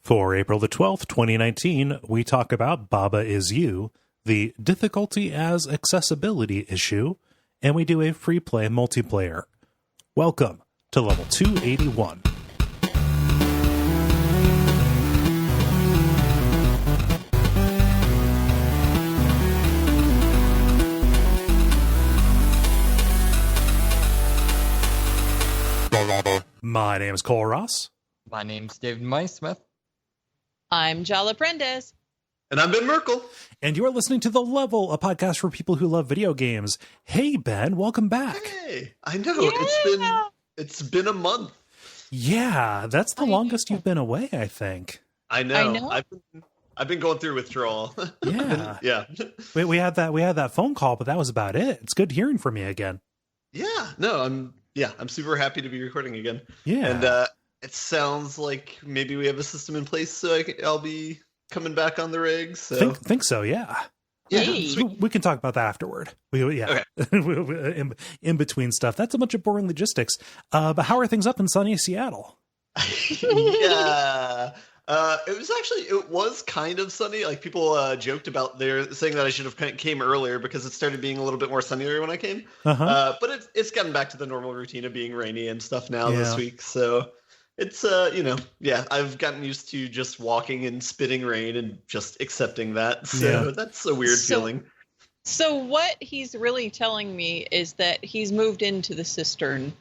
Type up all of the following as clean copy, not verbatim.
For April the 12th, 2019, we talk about Baba Is You, the difficulty as accessibility issue, and we do a free play multiplayer. Welcome to level 281. My name is Cole Ross. My name's David Maismith. I'm Jala Prendes. And I'm Ben Merkel. And you're listening to The Level, a podcast for people who love video games. Hey, Ben, welcome back. Hey, I know. Yeah. It's been a month. Yeah, that's the longest you've been away, I think. I know. I've been going through withdrawal. Yeah. Yeah. We had that phone call, but that was about it. It's good hearing from you again. Yeah. No, I'm super happy to be recording again. Yeah. And it sounds like maybe we have a system in place, so I'll be coming back on the rigs. So. Think so, yeah. Yeah. Hey. We can talk about that afterward. Okay. in between stuff. That's a bunch of boring logistics. But how are things up in sunny Seattle? Yeah. It was kind of sunny. Like people joked about saying that I should have came earlier because it started being a little bit more sunnier when I came. Uh-huh. But it's gotten back to the normal routine of being rainy and stuff now this week. So it's I've gotten used to just walking and spitting rain and just accepting that. So that's a weird feeling. So what he's really telling me is that he's moved into the cistern.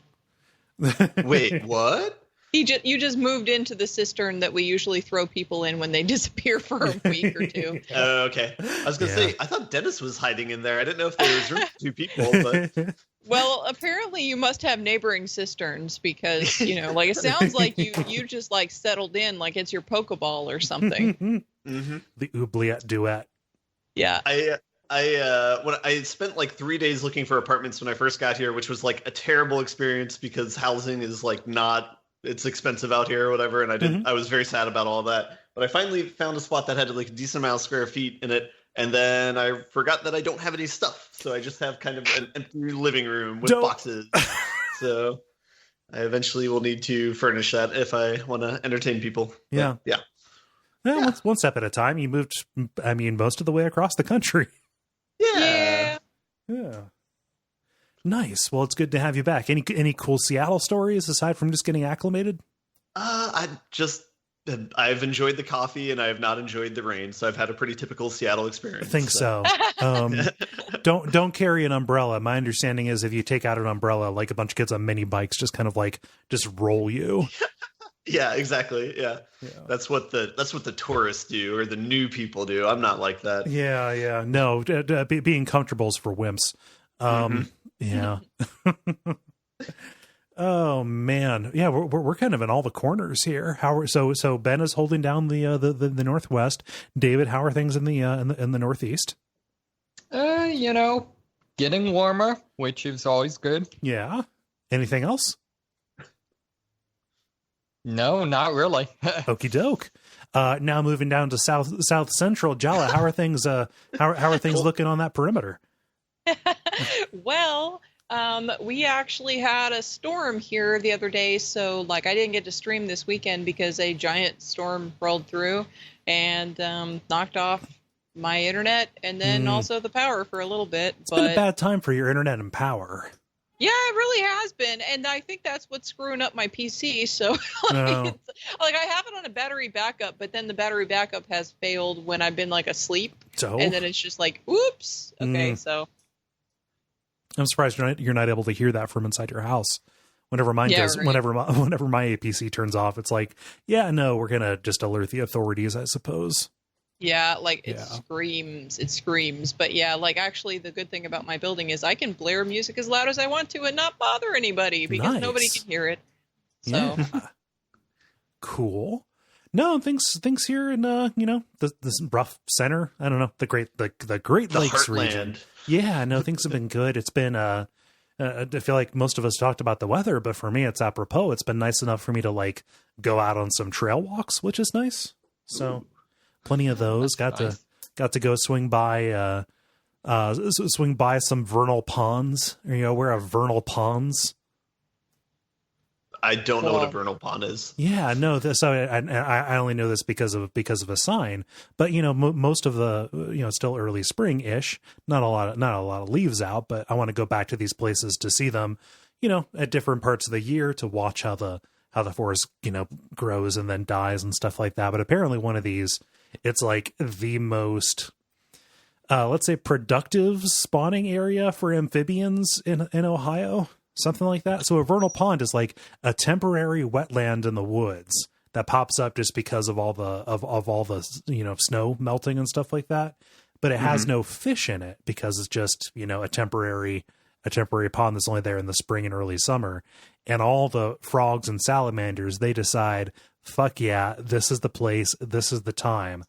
Wait, what? You just moved into the cistern that we usually throw people in when they disappear for a week or two. Oh, okay. I was going to say, I thought Dennis was hiding in there. I didn't know if there was room for two people, but... Well, apparently you must have neighboring cisterns because, it sounds like you just settled in like it's your Pokeball or something. Mm-hmm. The Oubliette Duet. Yeah. I spent 3 days looking for apartments when I first got here, which was a terrible experience because housing is it's expensive out here or whatever. And I was very sad about all that, but I finally found a spot that had a decent amount of square feet in it. And then I forgot that I don't have any stuff. So I just have kind of an empty living room with boxes. So I eventually will need to furnish that if I want to entertain people. Yeah. But, Well, one step at a time. You moved, most of the way across the country. Yeah. Yeah. Nice. Well, it's good to have you back. Any cool Seattle stories aside from just getting acclimated? I've enjoyed the coffee and I have not enjoyed the rain, so I've had a pretty typical Seattle experience. I think so. Don't carry an umbrella. My understanding is if you take out an umbrella, a bunch of kids on mini bikes just kind of just roll you. Yeah, exactly. Yeah. That's what the tourists do or the new people do. I'm not like that. Yeah. No, being comfortable is for wimps. Yeah. Oh man, yeah, we're kind of in all the corners here. So Ben is holding down the Northwest. David, how are things in the Northeast? Getting warmer, which is always good. Yeah. Anything else? No, not really. Okie doke. Now moving down to South Central, Jala, how are things? How are things looking on that perimeter? Well. We actually had a storm here the other day, so I didn't get to stream this weekend because a giant storm rolled through and knocked off my internet and then also the power for a little bit. It's been a bad time for your internet and power. Yeah, it really has been, and I think that's what's screwing up my PC. So I have it on a battery backup, but then the battery backup has failed when I've been asleep, and then it's just oops. Okay, so. I'm surprised you're not able to hear that from inside your house. Whenever mine does, right. whenever my APC turns off, it's we're gonna just alert the authorities, I suppose. Yeah, it screams. But yeah, actually the good thing about my building is I can blare music as loud as I want to and not bother anybody because nobody can hear it. So yeah. Cool. No, things here in this rough center. I don't know, the Great Lakes region. Yeah, no, things have been good. It's been I feel like most of us talked about the weather, but for me it's apropos. It's been nice enough for me to go out on some trail walks, which is nice. So plenty of those. Got to go swing by some vernal ponds. Where are vernal ponds? I don't know what a vernal pond is. Yeah, no. So I only know this because of a sign. But most of the still early spring ish. Not a lot of leaves out. But I want to go back to these places to see them, at different parts of the year to watch how the forest grows and then dies and stuff like that. But apparently one of these, it's like the most let's say productive spawning area for amphibians in Ohio. Something like that. So a vernal pond is like a temporary wetland in the woods that pops up just because of all the snow melting and stuff like that. But it has no fish in it because it's just a temporary pond that's only there in the spring and early summer. And all the frogs and salamanders, they decide, fuck yeah, this is the place, this is the time,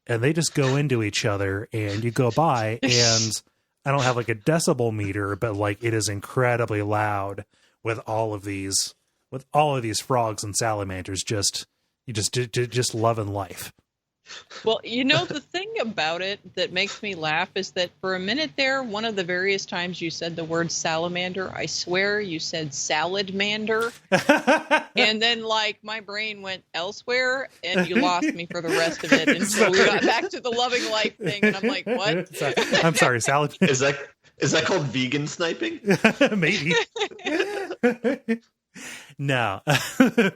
and they just go into each other. And you go by and I don't have like a decibel meter, but like it is incredibly loud with all of these frogs and salamanders just loving life. Well, the thing about it that makes me laugh is that for a minute there, one of the various times you said the word salamander, I swear you said saladmander. And then like my brain went elsewhere and you lost me for the rest of it until we got back to the loving life thing. And I'm like, what? I'm sorry, salad. Is that called vegan sniping? Maybe. No,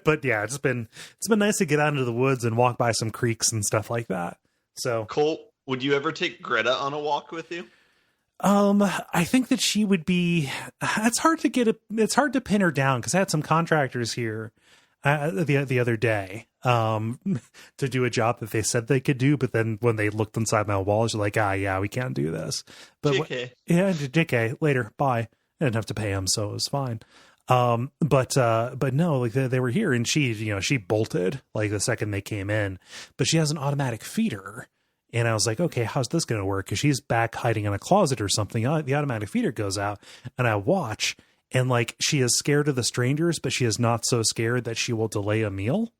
but yeah, it's been nice to get out into the woods and walk by some creeks and stuff like that. So, Cole, would you ever take Greta on a walk with you? I think that she would be. It's hard to pin her down because I had some contractors here the other day to do a job that they said they could do, but then when they looked inside my walls, they're like, yeah, we can't do this. But JK, later, bye. I didn't have to pay him, so it was fine. But no, like they were here and she bolted like the second they came in, but she has an automatic feeder. And I was like, okay, how's this going to work? Cause she's back hiding in a closet or something. The automatic feeder goes out and I watch and like, she is scared of the strangers, but she is not so scared that she will delay a meal.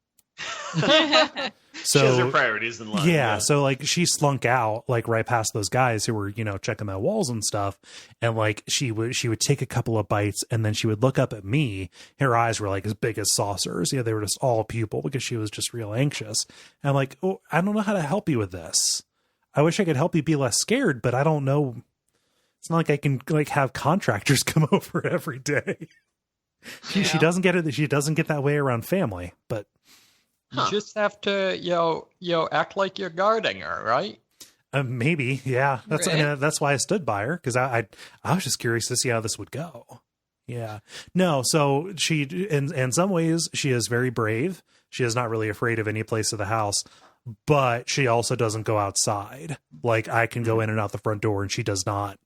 So she has her priorities in life. Yeah, so like she slunk out like right past those guys who were checking the walls and stuff, and like she would take a couple of bites and then she would look up at me. Her eyes were like as big as saucers. They were just all pupil because she was just real anxious. And I'm like, oh, I don't know how to help you with this. I wish I could help you be less scared, but I don't know. It's not like I can like have contractors come over every day. She doesn't get it. She doesn't get that way around family, but. You just have to, act like you're guarding her, right? Maybe, yeah. That's right. That's why I stood by her because I was just curious to see how this would go. Yeah, no. So she, in some ways, she is very brave. She is not really afraid of any place of the house, but she also doesn't go outside. Like I can go in and out the front door, and she does not.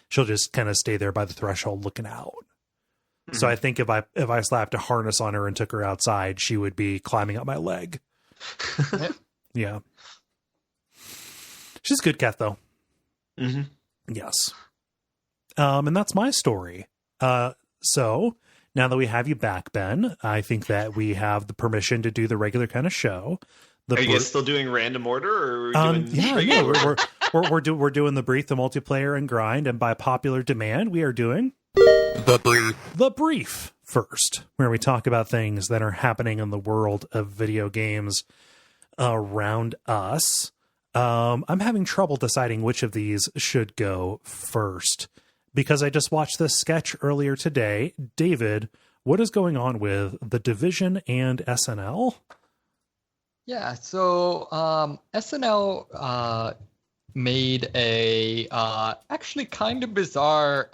She'll just kind of stay there by the threshold looking out. So I think if I slapped a harness on her and took her outside, she would be climbing up my leg. Yeah. She's a good cat, though. Mm-hmm. Yes. And that's my story. So now that we have you back, Ben, I think that we have the permission to do the regular kind of show. Are you guys still doing random order, or are we doing yeah, we're doing the brief, the multiplayer, and grind, and by popular demand, we are doing the brief first, where we talk about things that are happening in the world of video games around us. I'm having trouble deciding which of these should go first because I just watched this sketch earlier today. David, what is going on with The Division and SNL? Yeah, so SNL made a actually kind of bizarre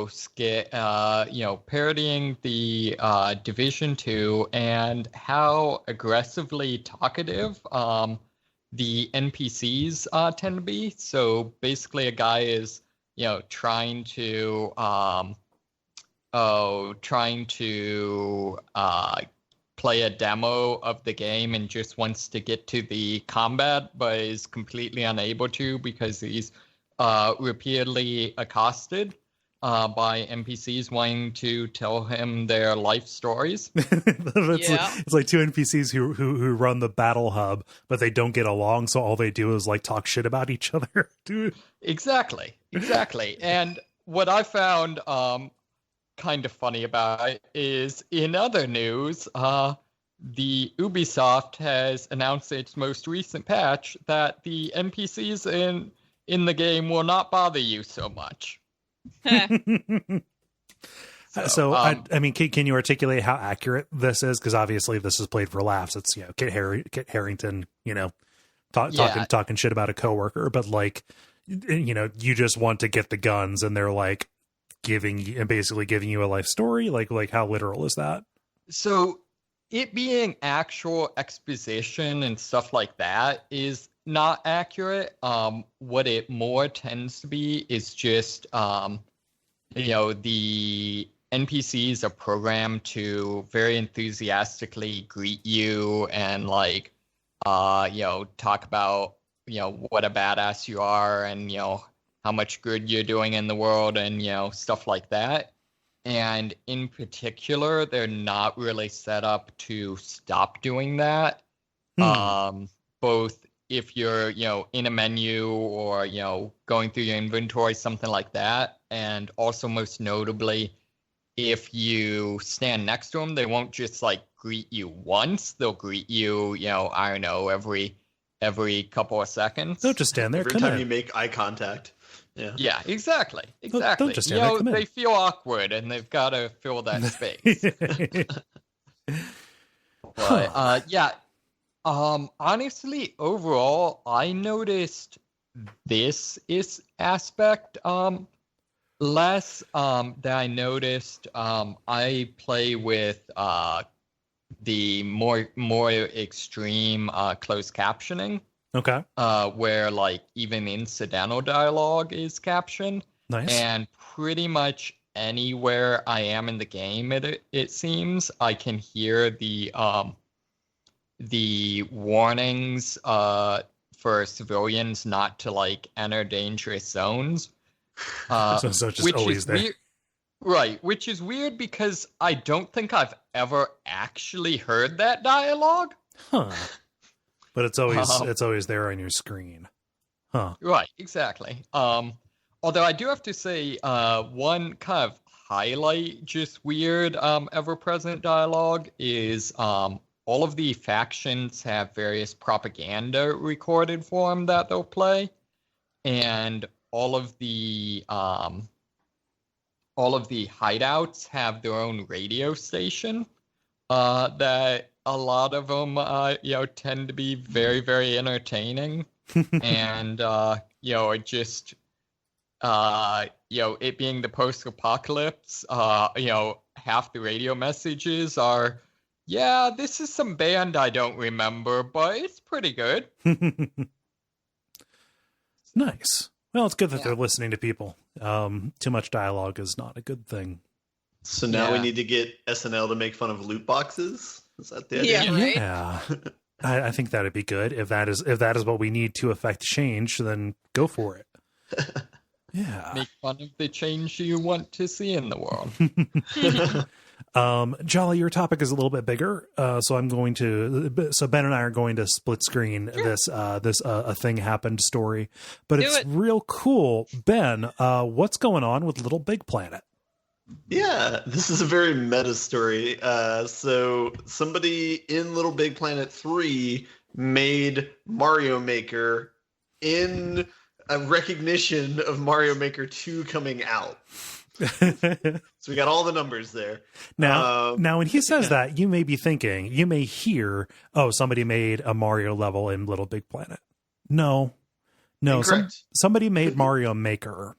skit, parodying the Division 2 and how aggressively talkative the NPCs tend to be. So basically a guy is, trying to play a demo of the game and just wants to get to the combat, but is completely unable to because he's repeatedly accosted by NPCs wanting to tell him their life stories. It's like two NPCs who run the battle hub, but they don't get along, so all they do is like talk shit about each other. Dude. Exactly. And what I found kind of funny about it is, in other news, the Ubisoft has announced its most recent patch that the NPCs in the game will not bother you so much. So I mean, can you articulate how accurate this is? Because obviously this is played for laughs. It's, you know, Kit Harington, you know, talking shit about a coworker, but like, you know, you just want to get the guns, and they're like basically giving you a life story. Like how literal is that? So it being actual exposition and stuff like that is not accurate. What it more tends to be is just, you know, the NPCs are programmed to very enthusiastically greet you and like, you know, talk about, you know, what a badass you are and, you know, how much good you're doing in the world and, you know, stuff like that. And in particular, they're not really set up to stop doing that. Both if you're, you know, in a menu or, you know, going through your inventory, something like that. And also most notably, if you stand next to them, they won't just like greet you once. They'll greet you, you know, I don't know, every couple of seconds. Don't just stand there. Every time you make eye contact. Yeah, exactly. Don't just stand you there. know, they feel awkward and they've got to fill that space. But yeah, honestly, overall, I noticed this is aspect less that I noticed. I play with the more extreme closed captioning. Okay. Where like even incidental dialogue is captioned. Nice. And pretty much anywhere I am in the game, it seems I can hear the warnings for civilians not to like enter dangerous zones. So just always there. Right, which is weird because I don't think I've ever actually heard that dialogue. Huh. But it's always there on your screen. Huh. Right, exactly. Although I do have to say, one kind of highlight, just weird, ever-present dialogue is all of the factions have various propaganda recorded for them that they'll play, and all of the hideouts have their own radio station that a lot of them, you know, tend to be very, very entertaining, and you know, it just, you know, it being the post-apocalypse, you know, half the radio messages are, yeah, this is some band I don't remember, but it's pretty good. Nice. Well, it's good that they're listening to people. Too much dialogue is not a good thing. So now we need to get SNL to make fun of loot boxes? Is that the idea? Yeah, right? Yeah. I think that'd be good. If that is what we need to affect change, then go for it. Yeah. Make fun of the change you want to see in the world. Jala, your topic is a little bit bigger, so Ben and I are going to split screen this a thing happened story, but it's real cool. Ben, what's going on with LittleBigPlanet? Yeah, this is a very meta story. So somebody in LittleBigPlanet 3 made Mario Maker in a recognition of Mario Maker 2 coming out. So we got all the numbers there. Now when he says that, you may be thinking, you may hear, oh, somebody made a Mario level in LittleBigPlanet. No, somebody made Mario Maker.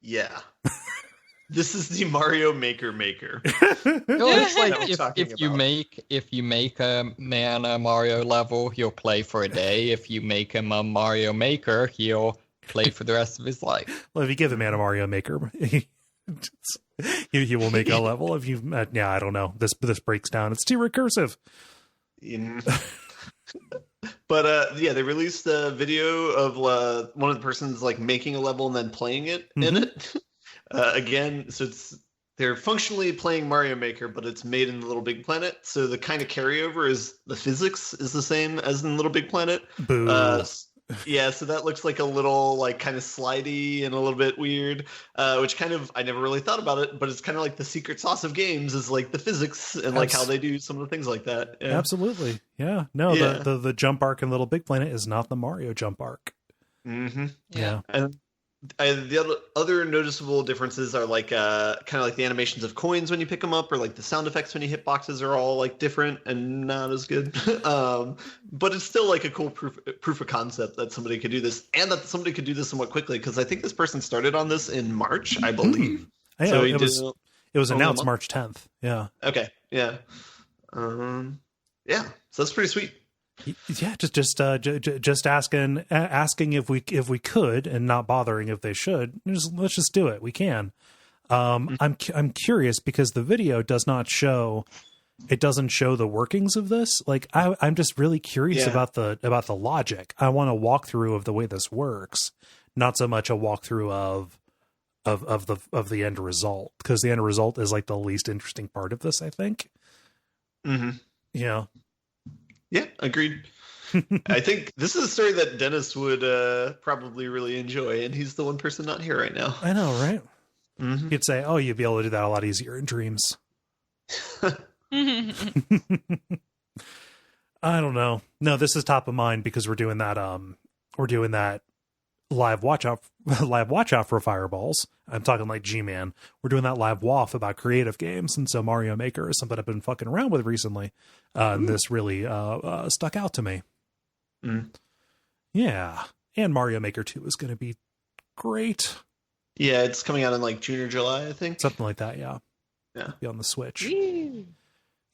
Yeah. This is the Mario Maker. It's like if you make a man a Mario level, he'll play for a day. If you make him a Mario Maker, he'll play for the rest of his life. Well, if you give a man a Mario Maker, he will make a level. If you, I don't know. This breaks down. It's too recursive. But they released a video of one of the persons like making a level and then playing it in it. Again, so they're functionally playing Mario Maker, but it's made in LittleBigPlanet. So the kind of carryover is the physics is the same as in LittleBigPlanet. Boo. Yeah, so that looks like a little like kind of slidey and a little bit weird, which kind of I never really thought about it, but it's kind of like the secret sauce of games is like the physics and like how they do some of the things like that. Yeah. Absolutely, yeah. No, Yeah. the jump arc in Little Big Planet is not the Mario jump arc. Mm-hmm. Yeah. And the other noticeable differences are like kind of like the animations of coins when you pick them up, or like the sound effects when you hit boxes are all like different and not as good. But it's still like a cool proof of concept that somebody could do this, and that somebody could do this somewhat quickly, because I think this person started on this in March, I believe. Yeah, So it was announced March 10th. Yeah. Okay. Yeah. Yeah. So that's pretty sweet. Yeah, just asking if we could, and not bothering if they should. Let's just do it. We can. I'm curious because the video doesn't show the workings of this. Like I'm just really curious about the logic. I want a walkthrough of the way this works, not so much a walkthrough of the end result, because the end result is like the least interesting part of this, I think. Mm-hmm. Yeah. Yeah, agreed. I think this is a story that Dennis would probably really enjoy, and he's the one person not here right now. I know, right? Mm-hmm. You'd say, "Oh, you'd be able to do that a lot easier in dreams." I don't know. No, this is top of mind because we're doing that. We're doing that live watch out for fireballs. I'm talking like G-Man. We're doing that live WAF about creative games, and so Mario Maker is something I've been fucking around with recently, and this really stuck out to me. Yeah, and Mario Maker 2 is going to be great. Yeah, it's coming out in like June or July, I think. Something like that. Yeah, be on the Switch.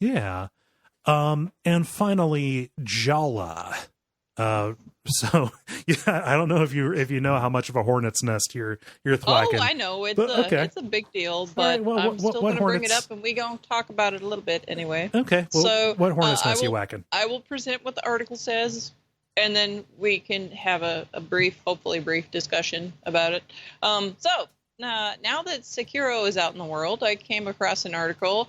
Yeah, and finally Jala. So yeah, I don't know if you know how much of a hornet's nest you're thwacking. Oh, I know it's it's a big deal, but right, well, I'm still going to bring it up, and we gonna talk about it a little bit anyway. Okay. Well, so what hornet's nest are you whacking? I will present what the article says, and then we can have a hopefully brief discussion about it. So now that Sekiro is out in the world, I came across an article,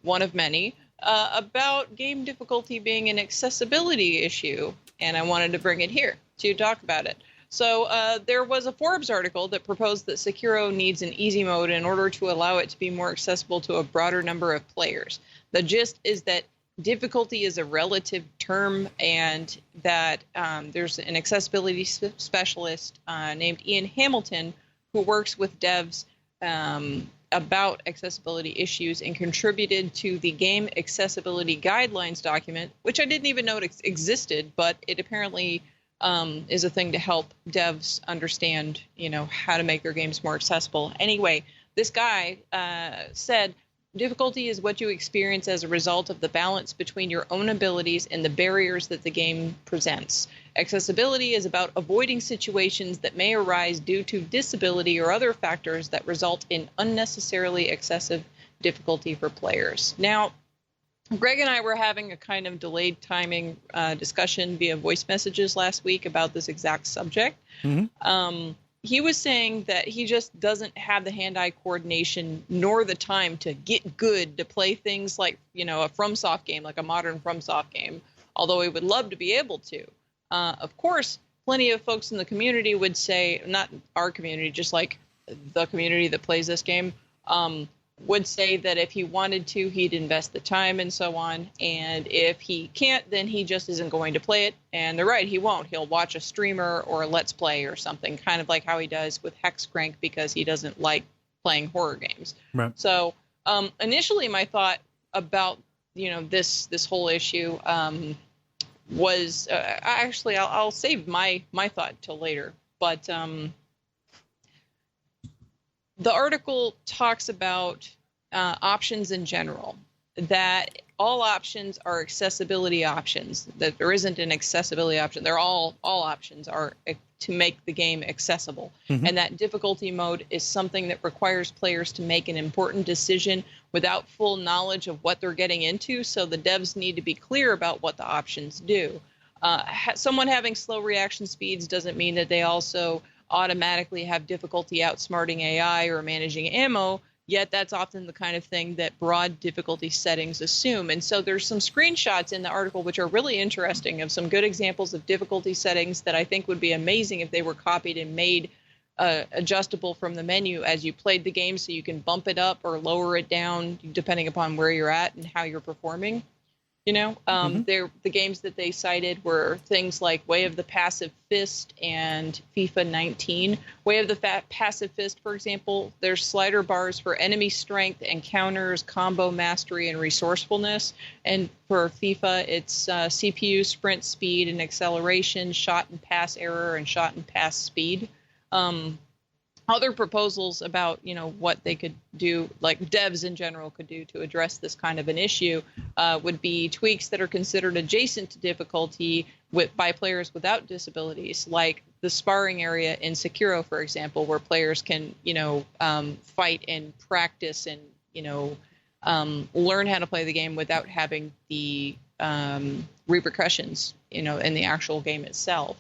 one of many, about game difficulty being an accessibility issue. And I wanted to bring it here to talk about it. So there was a Forbes article that proposed that Sekiro needs an easy mode in order to allow it to be more accessible to a broader number of players. The gist is that difficulty is a relative term, and that there's an accessibility specialist named Ian Hamilton who works with devs about accessibility issues and contributed to the Game Accessibility Guidelines document, which I didn't even know it existed, but it apparently is a thing to help devs understand, how to make their games more accessible. Anyway, this guy said, difficulty is what you experience as a result of the balance between your own abilities and the barriers that the game presents. Accessibility is about avoiding situations that may arise due to disability or other factors that result in unnecessarily excessive difficulty for players. Now, Greg and I were having a kind of delayed timing discussion via voice messages last week about this exact subject. Mm-hmm. He was saying that he just doesn't have the hand-eye coordination nor the time to get good to play things like, a FromSoft game, like a modern FromSoft game, although he would love to be able to. Of course, plenty of folks in the community would say, not our community, just like the community that plays this game, would say that if he wanted to, he'd invest the time and so on. And if he can't, then he just isn't going to play it. And they're right, he won't. He'll watch a streamer or a Let's Play or something, kind of like how he does with Hexcrank, because he doesn't like playing horror games. Right. So initially my thought about, this whole issue was actually I'll save my thought till later. But the article talks about options in general, that all options are accessibility options, that there isn't an accessibility option. They're all options are to make the game accessible. Mm-hmm. And that difficulty mode is something that requires players to make an important decision without full knowledge of what they're getting into. So the devs need to be clear about what the options do. Someone having slow reaction speeds doesn't mean that they also automatically have difficulty outsmarting AI or managing ammo. Yet that's often the kind of thing that broad difficulty settings assume. And so there's some screenshots in the article which are really interesting of some good examples of difficulty settings that I think would be amazing if they were copied and made adjustable from the menu as you played the game, so you can bump it up or lower it down depending upon where you're at and how you're performing. You know, the games that they cited were things like Way of the Passive Fist and FIFA 19. Way of the Passive Fist, for example, there's slider bars for enemy strength, encounters, combo mastery, and resourcefulness. And for FIFA, it's CPU, sprint speed, and acceleration, shot and pass error, and shot and pass speed. Other proposals about, you know, what they could do, like devs in general could do to address this kind of an issue, would be tweaks that are considered adjacent to difficulty by players without disabilities, like the sparring area in Sekiro, for example, where players can, you know, fight and practice and, you know, learn how to play the game without having the repercussions, you know, in the actual game itself.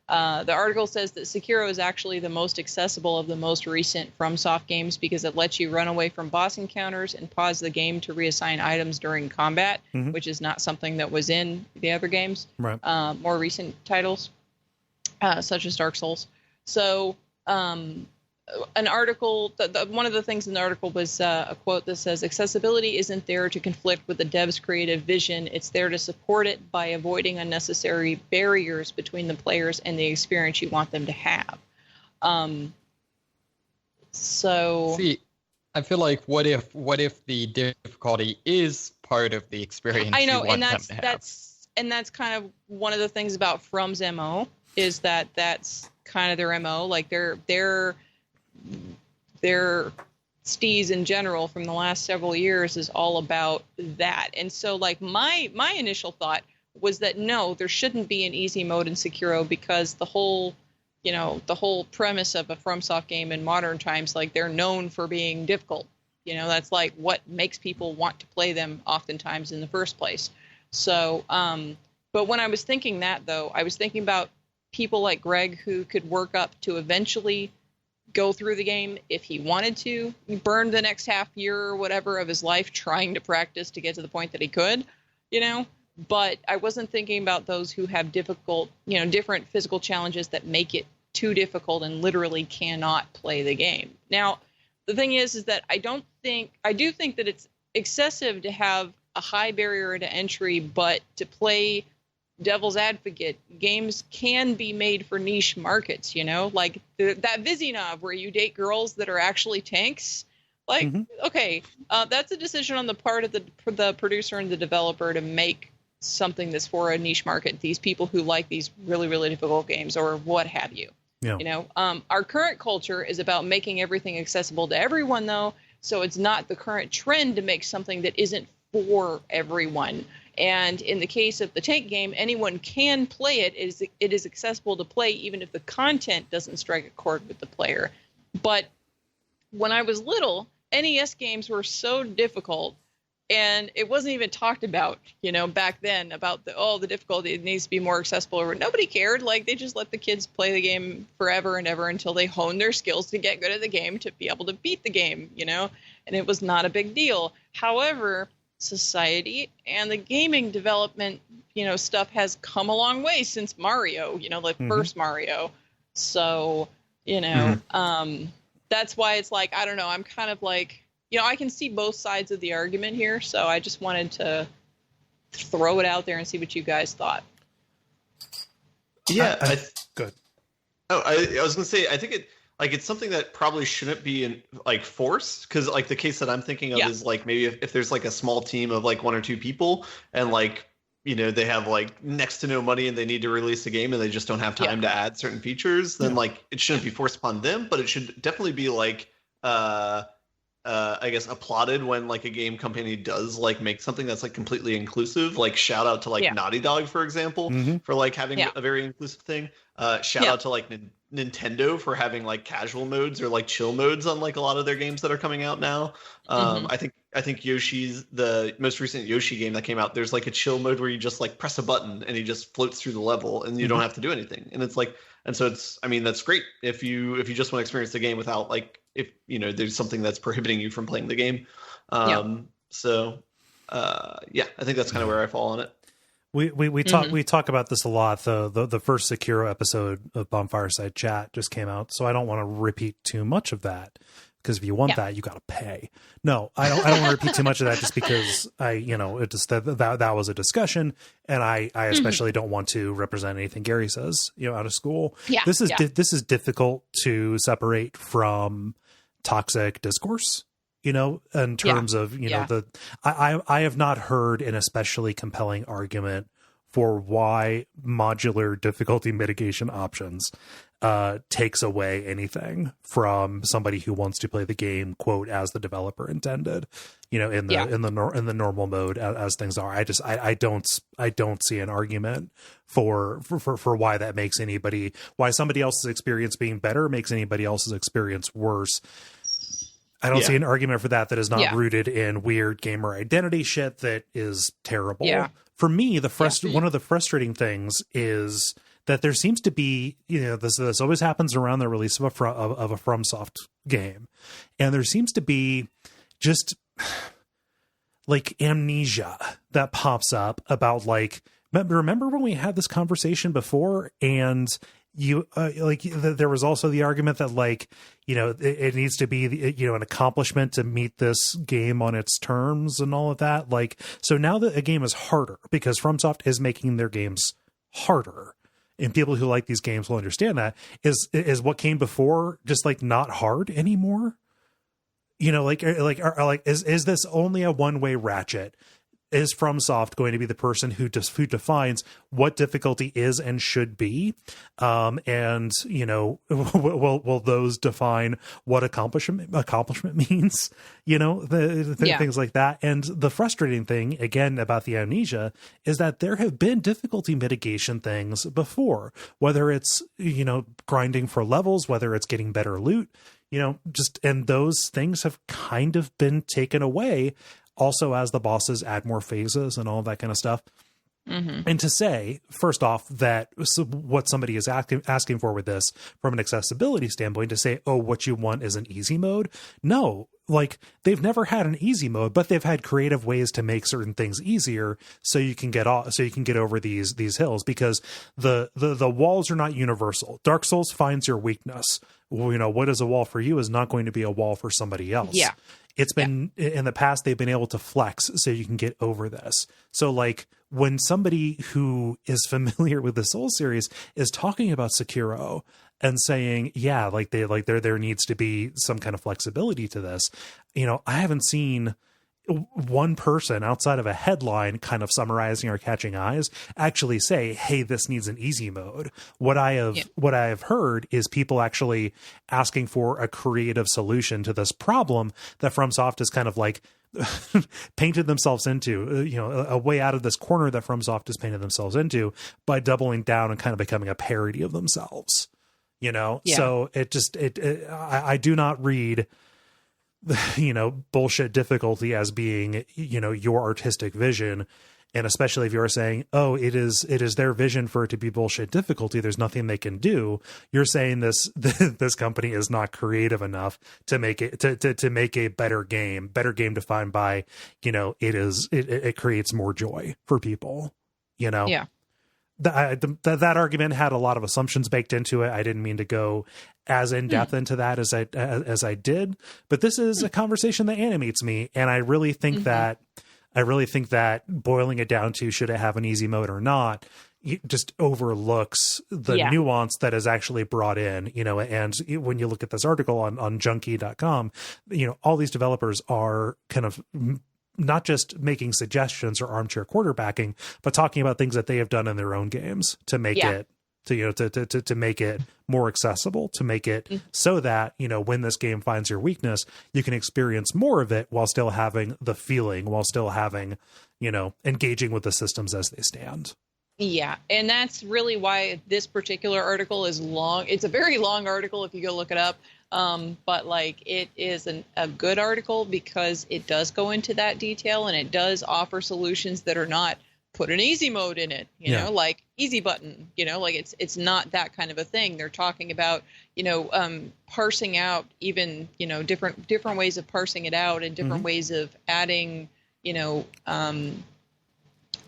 The article says that Sekiro is actually the most accessible of the most recent FromSoft games because it lets you run away from boss encounters and pause the game to reassign items during combat, which is not something that was in the other games, right. More recent titles, such as Dark Souls. So an article, one of the things in the article was a quote that says, accessibility isn't there to conflict with the dev's creative vision. It's there to support it by avoiding unnecessary barriers between the players and the experience you want them to have. See, I feel like what if the difficulty is part of the experience? I know, you want and that's kind of one of the things about From's MO is that that's kind of their MO. Like their steez in general from the last several years is all about that. And so like my initial thought was that no, there shouldn't be an easy mode in Sekiro because the whole premise of a FromSoft game in modern times, like they're known for being difficult. You know, that's like what makes people want to play them oftentimes in the first place. So, but when I was thinking that though, I was thinking about people like Greg who could work up to eventually go through the game if he wanted to, burn the next half year or whatever of his life trying to practice to get to the point that he could, you know. But I wasn't thinking about those who have difficult, you know, different physical challenges that make it too difficult and literally cannot play the game. Now, the thing is that I do think that it's excessive to have a high barrier to entry, but to play devil's advocate, games can be made for niche markets, you know, like that Vizinov where you date girls that are actually tanks. Like, okay, that's a decision on the part of the producer and the developer to make something that's for a niche market. These people who like these really, really difficult games or what have you. Yeah. You know, our current culture is about making everything accessible to everyone, though. So it's not the current trend to make something that isn't for everyone. And in the case of the tank game, anyone can play it. It is accessible to play even if the content doesn't strike a chord with the player. But when I was little, NES games were so difficult, and it wasn't even talked about, you know, back then about the difficulty. It needs to be more accessible. Or nobody cared. Like they just let the kids play the game forever and ever until they honed their skills to get good at the game to be able to beat the game, you know. And it was not a big deal. However, society and the gaming development, you know, stuff has come a long way since Mario, you know, like first Mario. So, you know, that's why it's like, I don't know, I'm kind of like, you know, I can see both sides of the argument here. So I just wanted to throw it out there and see what you guys thought. Yeah. Good. Oh, I was going to say, I think it's something that probably shouldn't be forced, because like the case that I'm thinking of is like maybe if there's like a small team of like 1 or 2 people and like, you know, they have like next to no money and they need to release a game and they just don't have time to add certain features, then like it shouldn't be forced upon them, but it should definitely be like I guess applauded when like a game company does like make something that's like completely inclusive. Like shout out to like Naughty Dog, for example, for like having a very inclusive thing. Shout out to like Nintendo for having like casual modes or like chill modes on like a lot of their games that are coming out now. I think Yoshi's, the most recent Yoshi game that came out, there's like a chill mode where you just like press a button and he just floats through the level and you don't have to do anything. And it's like, and so it's, I mean, that's great if you just want to experience the game without like, if you know there's something that's prohibiting you from playing the game. So yeah, I think that's kind of where I fall on it. We talk about this a lot. The first Sekiro episode of Bonfireside Chat just came out, so I don't want to repeat too much of that, because if you want that, you got to pay. No, I don't want to repeat too much of that, just because it just that was a discussion, and I especially don't want to represent anything Gary says out of school. Yeah, this is difficult to separate from toxic discourse. In terms of, I have not heard an especially compelling argument for why modular difficulty mitigation options takes away anything from somebody who wants to play the game, quote, as the developer intended, in the normal mode as things are. I don't see an argument for why that makes why somebody else's experience being better makes anybody else's experience worse. I don't see an argument for that is not rooted in weird gamer identity shit that is terrible. Yeah. For me, one of the frustrating things is that there seems to be, this always happens around the release of a FromSoft game, and there seems to be just like amnesia that pops up about like, remember when we had this conversation before, and there was also the argument that like, it needs to be, an accomplishment to meet this game on its terms and all of that. Like, so now that a game is harder because FromSoft is making their games harder, and people who like these games will understand that is what came before just like not hard anymore. Is this only a one-way ratchet? Is FromSoft going to be the person who defines what difficulty is and should be? And will those define what accomplishment means? Things like that. And the frustrating thing, again, about the amnesia is that there have been difficulty mitigation things before, whether it's, grinding for levels, whether it's getting better loot, and those things have kind of been taken away. Also, as the bosses add more phases and all that kind of stuff. And to say, first off, that what somebody is asking for with this from an accessibility standpoint, to say, oh, what you want is an easy mode. No, like they've never had an easy mode, but they've had creative ways to make certain things easier so you can get over these hills, because the walls are not universal. Dark Souls finds your weakness. What is a wall for you is not going to be a wall for somebody else. Yeah. It's been in the past, they've been able to flex so you can get over this. So like when somebody who is familiar with the Souls series is talking about Sekiro and saying, yeah, like there needs to be some kind of flexibility to this. I haven't seen one person outside of a headline kind of summarizing or catching eyes actually say, hey, this needs an easy mode. What I have heard is people actually asking for a creative solution to this problem that FromSoft is kind of like painted themselves into, a way out of this corner that FromSoft has painted themselves into by doubling down and kind of becoming a parody of themselves, So I do not read bullshit difficulty as being, your artistic vision. And especially if you're saying, oh, it is their vision for it to be bullshit difficulty, there's nothing they can do. You're saying this company is not creative enough to make it to make a better game defined by, it creates more joy for people, Yeah. That argument had a lot of assumptions baked into it. I didn't mean to go as in depth into that as I did, but this is a conversation that animates me, and I really think that boiling it down to should it have an easy mode or not, it just overlooks the nuance that is actually brought in. And when you look at this article on junkie.com, all these developers are kind of not just making suggestions or armchair quarterbacking, but talking about things that they have done in their own games to make it to make it more accessible, to make it so that, when this game finds your weakness, you can experience more of it while still having the feeling, while still having, engaging with the systems as they stand. Yeah, and that's really why this particular article is long. It's a very long article if you go look it up. But like it is a good article because it does go into that detail and it does offer solutions that are not put an easy mode in it, you know, like easy button, you know, like it's not that kind of a thing. They're talking about, you know, parsing out even, you know, different ways of parsing it out and different ways of adding, you know,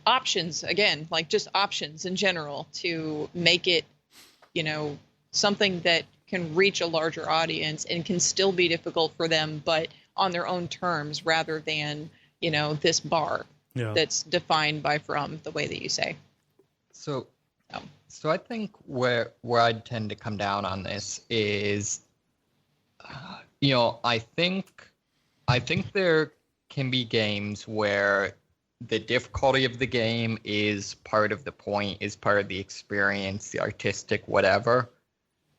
options, again, like just options in general to make it, you know, something that can reach a larger audience and can still be difficult for them, but on their own terms rather than, you know, this bar that's defined by from the way that you say. So I think where I'd tend to come down on this is, you know, I think there can be games where the difficulty of the game is part of the point, is part of the experience, the artistic whatever.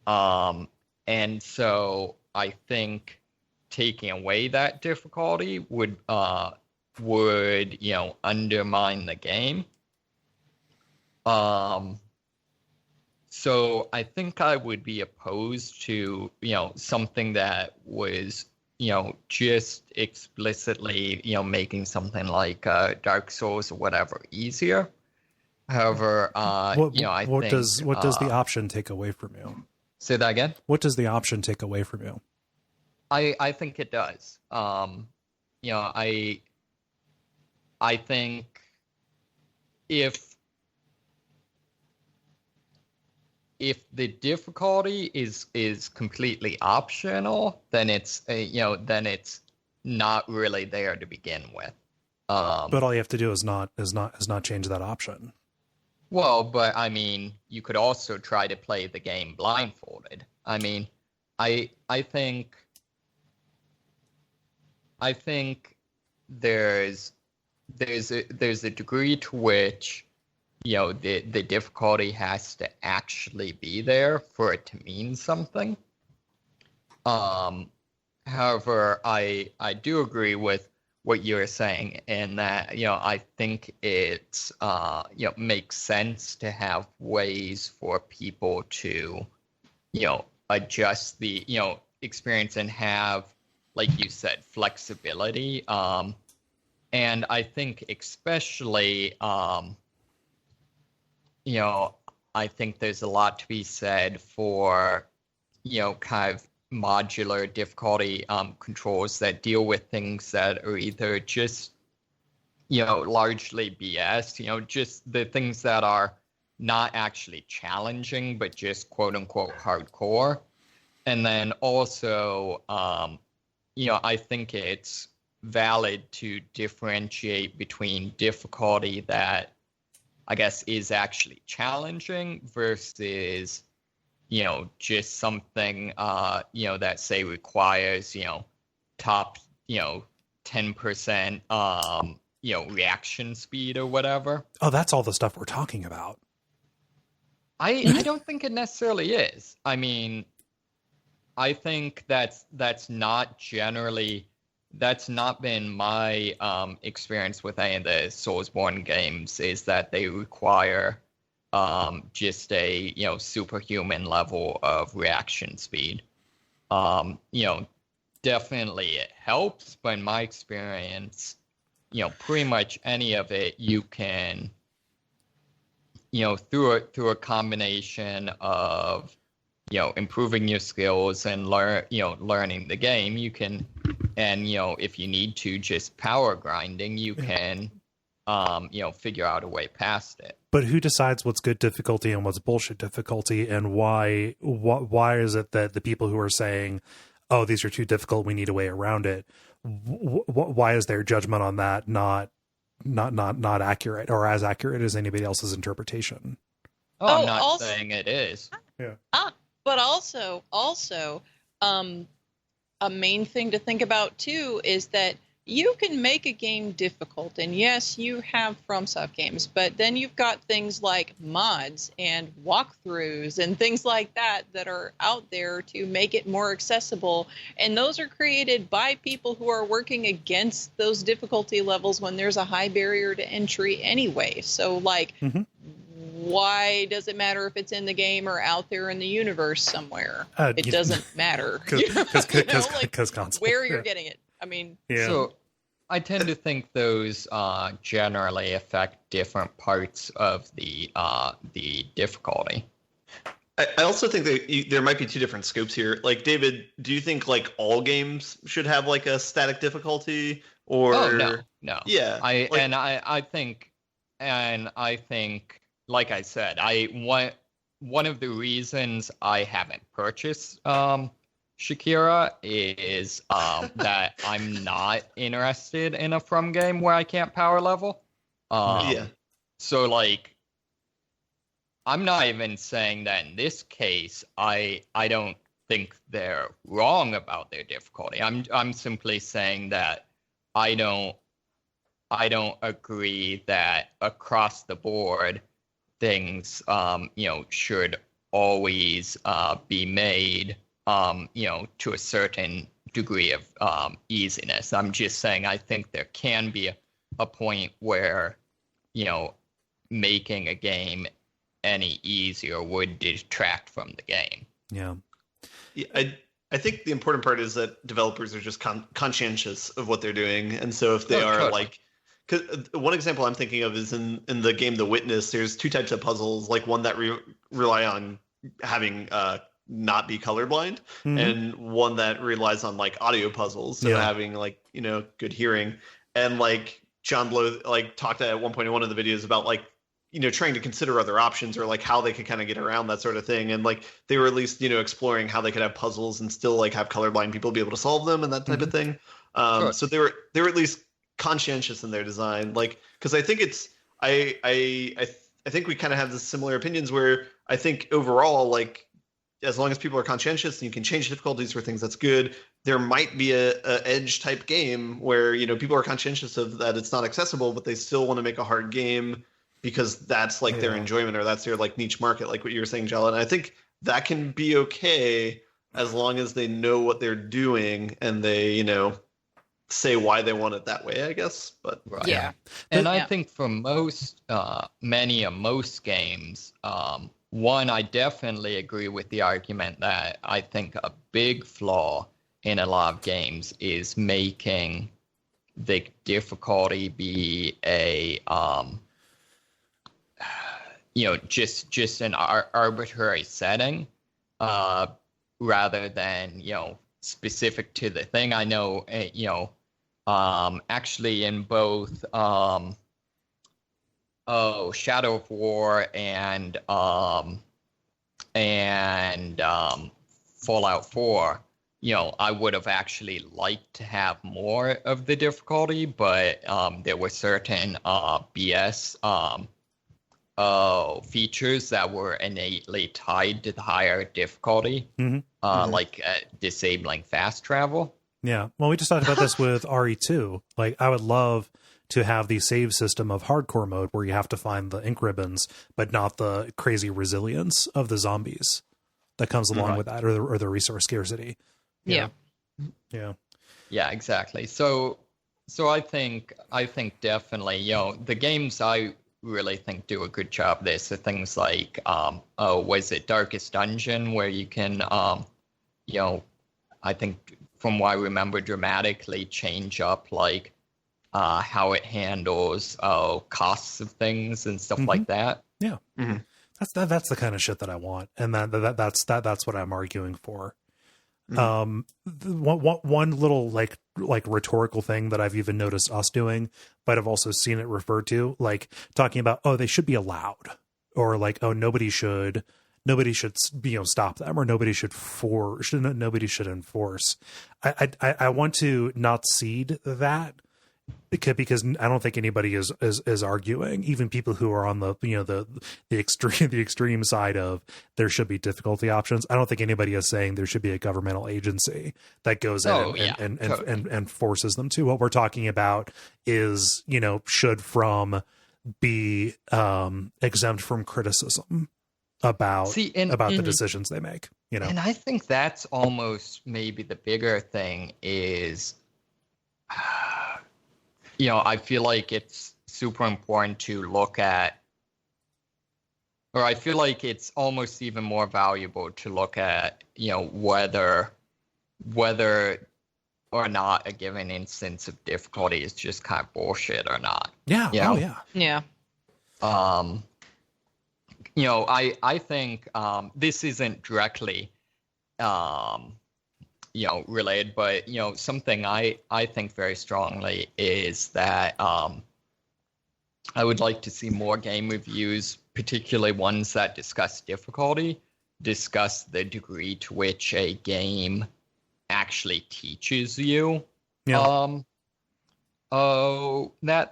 And so I think taking away that difficulty would you know, undermine the game. So I think I would be opposed to, you know, something that was, you know, just explicitly, you know, making something like Dark Souls or whatever easier. However, you know, I think does the option take away from you? Say that again. What does the option take away from you? I think it does. You know, I think if the difficulty is completely optional, then it's you know, then it's not really there to begin with. But all you have to do is not change that option. Well, but I mean, you could also try to play the game blindfolded. I mean, I think there's a degree to which, you know, the difficulty has to actually be there for it to mean something. However, I do agree with what you're saying in that, you know, I think it's you know, makes sense to have ways for people to, you know, adjust the, you know, experience and have, like you said, flexibility. And I think especially, you know, I think there's a lot to be said for, you know, kind of modular difficulty controls that deal with things that are either just, you know, largely BS, you know, just the things that are not actually challenging, but just quote unquote hardcore. And then also, you know, I think it's valid to differentiate between difficulty that I guess is actually challenging versus, you know, just something, you know, that say requires, you know, top, you know, 10%, you know, reaction speed or whatever. Oh, that's all the stuff we're talking about. I don't think it necessarily is. I mean, I think that's not generally, that's not been my experience with any of the Soulsborne games, is that they require just a, you know, superhuman level of reaction speed. You know, definitely it helps, but in my experience, you know, pretty much any of it you can, you know, through a combination of, you know, improving your skills and learning the game, you can, and, you know, if you need to, just power grinding, you can, you know, figure out a way past it. But who decides what's good difficulty and what's bullshit difficulty, and why is it that the people who are saying, oh, these are too difficult, we need a way around it, why is their judgment on that not accurate, or as accurate as anybody else's interpretation? Oh, I'm not saying it is. Yeah. But also, a main thing to think about too is that you can make a game difficult, and yes, you have FromSoft games, but then you've got things like mods and walkthroughs and things like that that are out there to make it more accessible, and those are created by people who are working against those difficulty levels when there's a high barrier to entry anyway. So, like, why does it matter if it's in the game or out there in the universe somewhere? It doesn't matter. Because console. Where you're getting it. I mean, So I tend to think those generally affect different parts of the difficulty. I also think that there might be two different scopes here. Like, David, do you think like all games should have like a static difficulty, or? Oh, no. Yeah. I think, like I said, one of the reasons I haven't purchased Shakira is that I'm not interested in a From game where I can't power level. So like, I'm not even saying that in this case I don't think they're wrong about their difficulty. I'm simply saying that I don't agree that across the board things should always be made to a certain degree of easiness. I'm just saying I think there can be a point where making a game any easier would detract from the game. Yeah. I think the important part is that developers are just conscientious of what they're doing, and so if they are totally. Because one example I'm thinking of is in the game The Witness. There's two types of puzzles, like one that rely on having not be colorblind, and one that relies on like audio puzzles, so having like good hearing. And like John Blow talked at one point in one of the videos about like trying to consider other options, or like how they could kind of get around that sort of thing. And like they were at least exploring how they could have puzzles and still like have colorblind people be able to solve them and that type of thing. So they were at least conscientious in their design, like, because I think it's I think we kind of have the similar opinions, where I think overall, like, as long as people are conscientious and you can change difficulties for things, that's good. There might be a edge type game where people are conscientious of that it's not accessible, but they still want to make a hard game because that's like their enjoyment, or that's their like niche market, like what you were saying, Jala. And I think that can be okay as long as they know what they're doing and they say why they want it that way, I guess. But yeah. And I think for most most games, one, I definitely agree with the argument that I think a big flaw in a lot of games is making the difficulty be a just an arbitrary setting, rather than specific to the thing. I know actually in both Shadow of War and Fallout 4, I would have actually liked to have more of the difficulty, but there were certain BS features that were innately tied to the higher difficulty, like disabling fast travel. Yeah. Well, we just talked about this with RE2. Like, I would love to have the save system of hardcore mode where you have to find the ink ribbons, but not the crazy resilience of the zombies that comes along with that, or the resource scarcity. Yeah. Yeah, exactly. So I think definitely, the games I really think do a good job of this are things like, was it Darkest Dungeon, where you can, I think from what I remember, dramatically change up like how it handles costs of things and stuff like that. Yeah. That's the kind of shit that I want, and that's what I'm arguing for. One little like rhetorical thing that I've even noticed us doing, but I've also seen it referred to, like talking about, they should be allowed, or like, nobody should stop them, or nobody should enforce. I want to not cede that, because I don't think anybody is arguing, even people who are on the the extreme side of there should be difficulty options. I don't think anybody is saying there should be a governmental agency that goes in and forces them to. What we're talking about is, should From be exempt from criticism about the decisions they make. And I think that's almost maybe the bigger thing is, I feel like it's super important to look at or I feel like it's almost even more valuable to look at, whether or not a given instance of difficulty is just kind of bullshit or not. Yeah. Oh yeah. Yeah. I think this isn't directly related, but something I think very strongly is that I would like to see more game reviews, particularly ones that discuss difficulty, discuss the degree to which a game actually teaches you that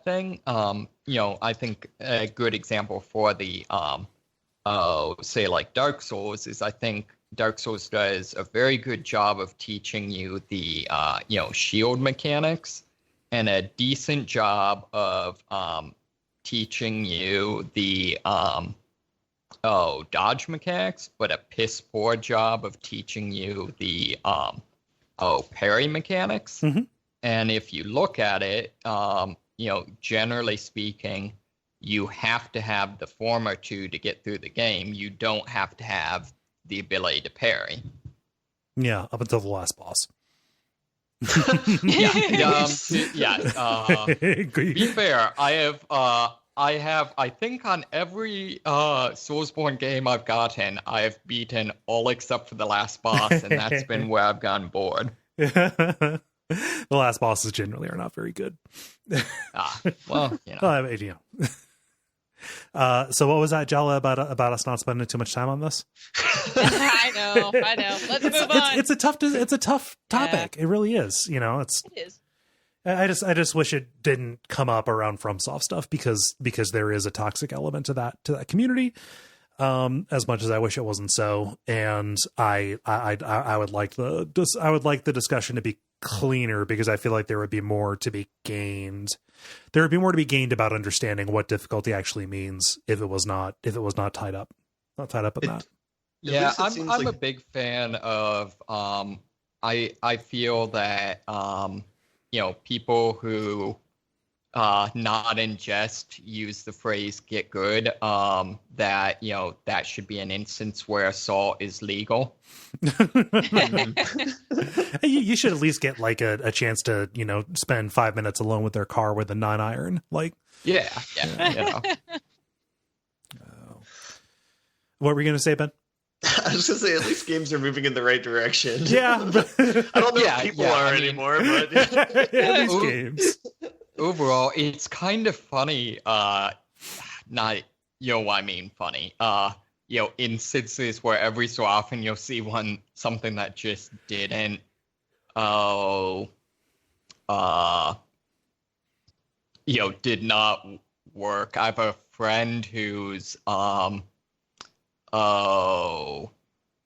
thing. I think a good example for the say like Dark Souls is, I think Dark Souls does a very good job of teaching you the shield mechanics, and a decent job of teaching you the dodge mechanics, but a piss poor job of teaching you the parry mechanics. Mm-hmm. And if you look at it, generally speaking, you have to have the former two to get through the game. You don't have to have the ability to parry. Yeah, up until the last boss. Be fair, I think on every Soulsborne game I've gotten, I've beaten all except for the last boss, and that's been where I've gone bored. The last bosses generally are not very good. Well, so what was that, Jala, about us not spending too much time on this? I know. Let's move on. It's a tough topic. Yeah. It really is. It is. I just wish it didn't come up around FromSoft stuff because there is a toxic element to that community. As much as I wish it wasn't so, and I would like the discussion to be cleaner, because I feel like there would be more to be gained. There would be more to be gained about understanding what difficulty actually means if it was not tied up in that. Yeah, I'm a big fan of I feel that people who not in jest use the phrase "get good," that should be an instance where assault is legal. You should at least get like a chance to spend 5 minutes alone with their car with a 9-iron. Like yeah. What were you gonna say, Ben? I was gonna say, at least games are moving in the right direction. Yeah, I don't know if people are anymore, but these games. Overall, it's kind of funny. Not I mean funny. Instances where every so often you'll see something that just didn't did not work. I have a friend who's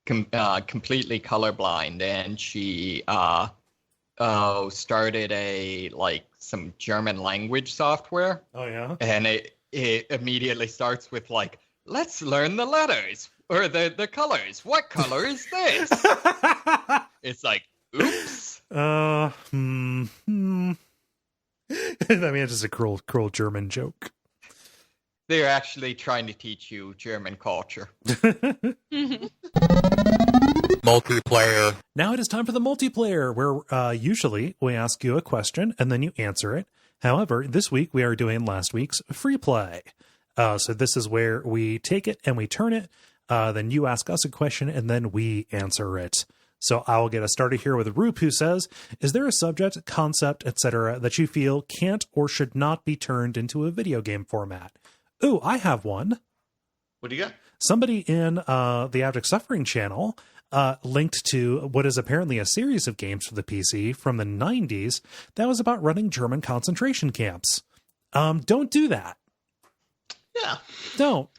completely colorblind, and she started some German language software. Oh yeah. And it immediately starts with like, let's learn the letters or the colors. What color is this? It's like, oops. I mean, it's just a cruel German joke. They're actually trying to teach you German culture. Multiplayer. Now it is time for the multiplayer, where usually we ask you a question and then you answer it. However, this week we are doing last week's free play. So this is where we take it and we turn it. Then you ask us a question and then we answer it. So I will get us started here with Roop, who says, is there a subject, concept, etc. that you feel can't or should not be turned into a video game format? Ooh, I have one. What do you got? Somebody in the Abject Suffering channel linked to what is apparently a series of games for the PC from the 90s that was about running German concentration camps. Don't do that. Yeah. Don't.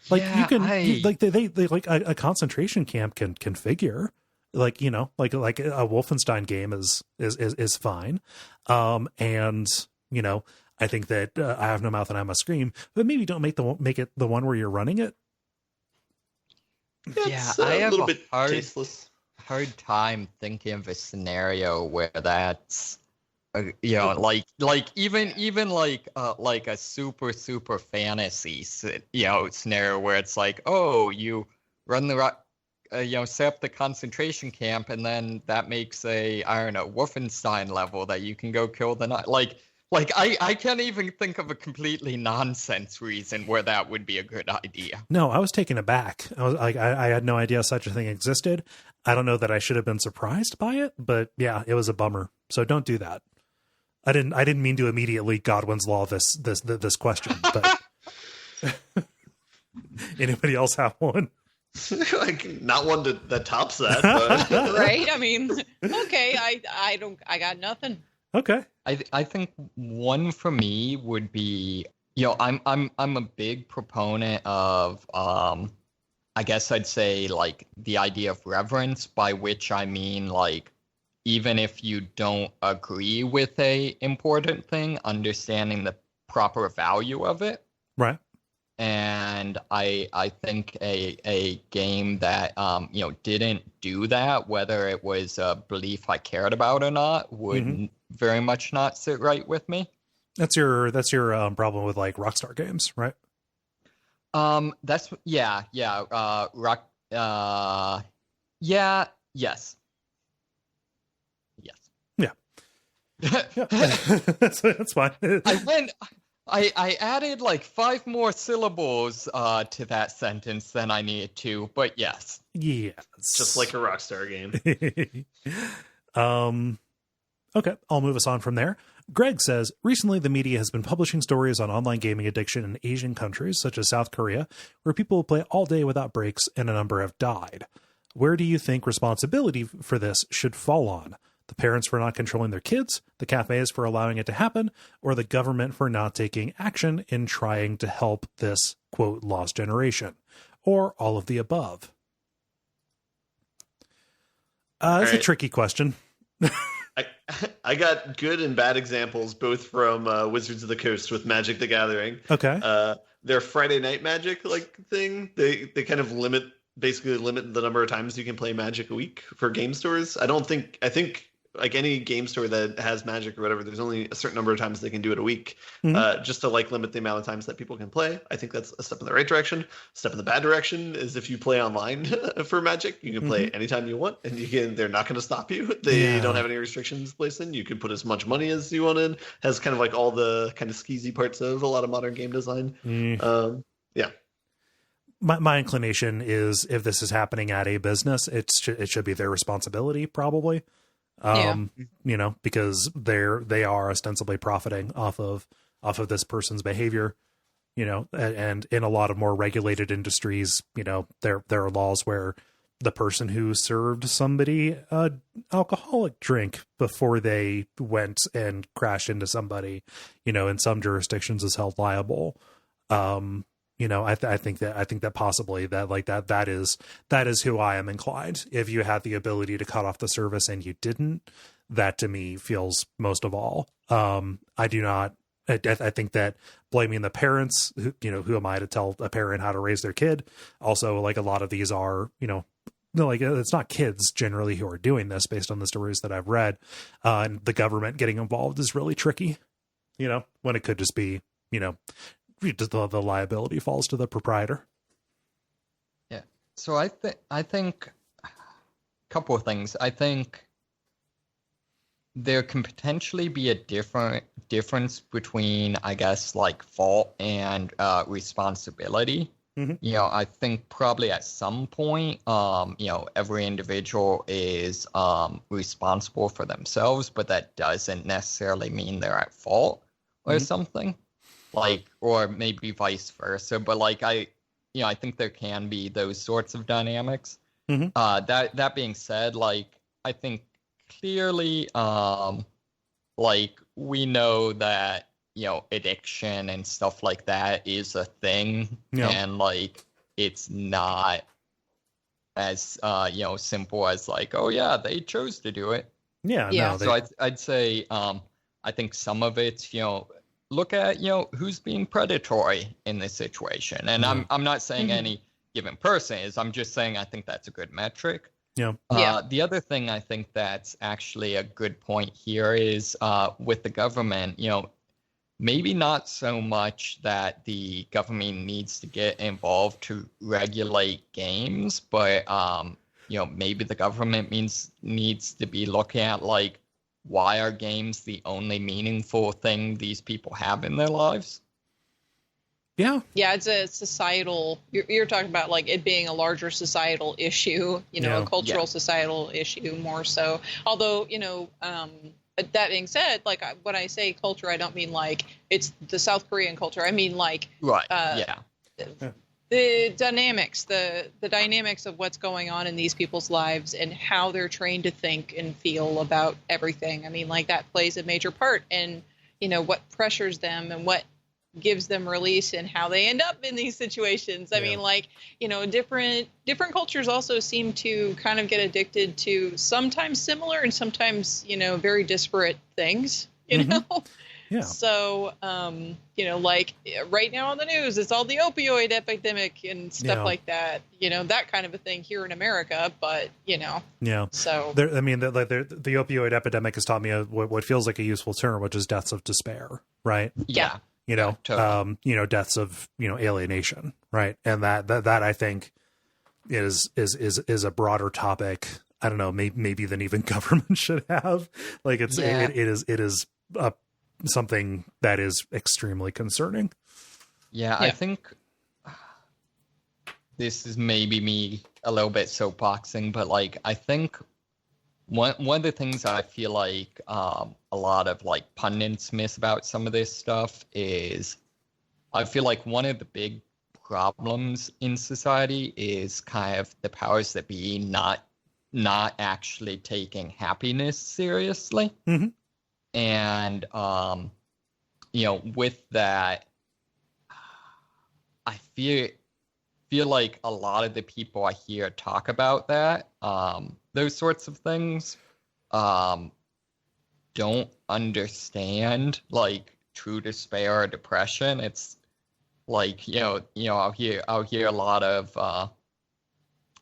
Like, yeah, you can they like a concentration camp can configure, like, like a Wolfenstein game is fine. And I think that I have no mouth and I must scream, but maybe don't make it the one where you're running it. That's I have a little bit tasteless. hard time thinking of a scenario where that's even like a super fantasy scenario where it's like, oh, you run the set up the concentration camp, and then that makes a, I don't know, Wolfenstein level that you can go kill the night. I can't even think of a completely nonsense reason where that would be a good idea. No, I was taken aback. I was like, I had no idea such a thing existed. I don't know that I should have been surprised by it, but yeah, it was a bummer. So don't do that. I didn't mean to immediately Godwin's Law this question, but anybody else have one? Like, not one that tops that, but Right? I mean, okay, I got nothing. Okay. I think one for me would be, I'm a big proponent of I guess I'd say like the idea of reverence, by which I mean like, even if you don't agree with a important thing, understanding the proper value of it. Right. And I think a game that didn't do that, whether it was a belief I cared about or not, would very much not sit right with me. That's your problem with like Rockstar games, right? That's yes. That's fine. I added like 5 more syllables to that sentence than I needed to, but yes. Yes. Just like a Rockstar game. Okay, I'll move us on from there. Greg says, recently the media has been publishing stories on online gaming addiction in Asian countries, such as South Korea, where people play all day without breaks and a number have died. Where do you think responsibility for this should fall on? The parents for not controlling their kids, the cafes for allowing it to happen, or the government for not taking action in trying to help this, quote, lost generation? Or all of the above? That's a tricky question. I got good and bad examples, both from Wizards of the Coast with Magic the Gathering. Okay. Their Friday night Magic thing, they kind of basically limit the number of times you can play Magic a week for game stores. I think like any game store that has Magic or whatever, there's only a certain number of times they can do it a week, just to like limit the amount of times that people can play. I think that's a step in the right direction. Step in the bad direction is if you play online for Magic, you can play anytime you want, and they're not going to stop you. They don't have any restrictions placed in. You can put as much money as you want in. Has kind of like all the kind of skeezy parts of a lot of modern game design. Yeah. My inclination is, if this is happening at a business, it should be their responsibility, probably. Because they are ostensibly profiting off of this person's behavior, and in a lot of more regulated industries, there are laws where the person who served somebody an alcoholic drink before they went and crashed into somebody, in some jurisdictions is held liable. I think that possibly that is who I am inclined. If you had the ability to cut off the service and you didn't, that to me feels most of all. I do not. I think that blaming the parents, who am I to tell a parent how to raise their kid? Also, like, a lot of these are, like, it's not kids generally who are doing this based on the stories that I've read. And the government getting involved is really tricky, when it could just be, the liability falls to the proprietor. Yeah. So I think a couple of things. I think there can potentially be a difference between, I guess, like fault and responsibility. I think probably at some point, every individual is responsible for themselves, but that doesn't necessarily mean they're at fault or something. Like, or maybe vice versa, but like I think there can be those sorts of dynamics. That being said, like, I think clearly, like, we know that addiction and stuff like that is a thing, and like it's not as simple as like, oh yeah, they chose to do it. So I'd say I think some of it's look at who's being predatory in this situation, and I'm not saying any given person is. I'm just saying I think that's a good metric. Yeah. The other thing I think that's actually a good point here is with the government, maybe not so much that the government needs to get involved to regulate games, but maybe the government needs to be looking at like, why are games the only meaningful thing these people have in their lives? Yeah. Yeah, it's a societal. You're talking about like it being a larger societal issue, a cultural societal issue more so. Although, that being said, like when I say culture, I don't mean like it's the South Korean culture. I mean like the dynamics, the dynamics of what's going on in these people's lives and how they're trained to think and feel about everything. I mean, like that plays a major part in, what pressures them and what gives them release and how they end up in these situations. I mean, like, different cultures also seem to kind of get addicted to sometimes similar and sometimes, very disparate things, know? Yeah. So, like right now on the news, it's all the opioid epidemic and stuff like that, that kind of a thing here in America. But, so the opioid epidemic has taught me what feels like a useful term, which is deaths of despair. Right. Yeah. Totally. Deaths of, alienation. Right. And that I think is a broader topic. I don't know, maybe than even government should have. Like it is something that is extremely concerning. Yeah, I think this is maybe me a little bit soapboxing, but like I think one of the things I feel like a lot of like pundits miss about some of this stuff is I feel like one of the big problems in society is kind of the powers that be not actually taking happiness seriously. Mm-hmm. And, with that, I feel like a lot of the people I hear talk about that, those sorts of things, don't understand like true despair or depression. It's like, I'll hear a lot of,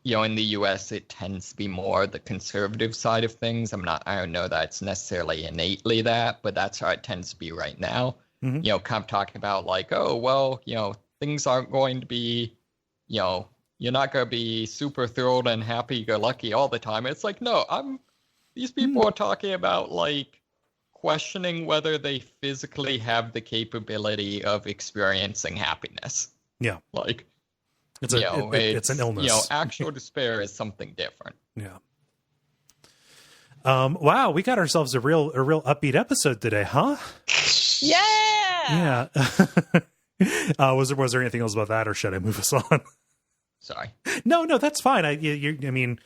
in the US, it tends to be more the conservative side of things. I don't know that it's necessarily innately that, but that's how it tends to be right now. Mm-hmm. Kind of talking about like, oh, well, things aren't going to be, you're not going to be super thrilled and happy-go-lucky all the time. It's like, no, these people are talking about like questioning whether they physically have the capability of experiencing happiness. Yeah. Like, it's an illness. Actual despair is something different. Yeah. Wow, we got ourselves a real upbeat episode today, huh? Yeah. Yeah. Was there anything else about that, or should I move us on? Sorry. No, that's fine. I think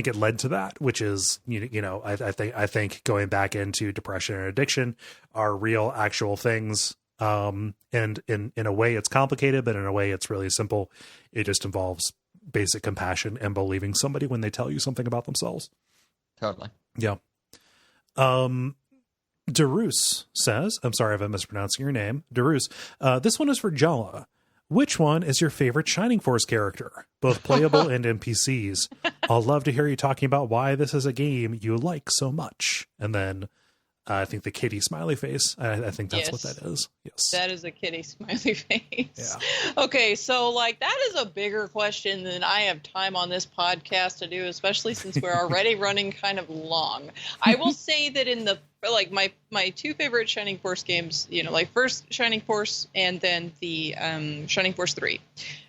it led to that, which is I think going back into depression and addiction are real, actual things. And in a way it's complicated, but in a way it's really simple. It just involves basic compassion and believing somebody when they tell you something about themselves. Totally. Yeah. Darus says, I'm sorry if I'm mispronouncing your name. Darus, this one is for Jala. Which one is your favorite Shining Force character? Both playable and NPCs. I'll love to hear you talking about why this is a game you like so much. And then I think the kitty smiley face. I think that's what that is. Yes. That is a kitty smiley face. Yeah. Okay, so like that is a bigger question than I have time on this podcast to do, especially since we're already running kind of long. I will say that in the like my two favorite Shining Force games, like first Shining Force and then the Shining Force 3.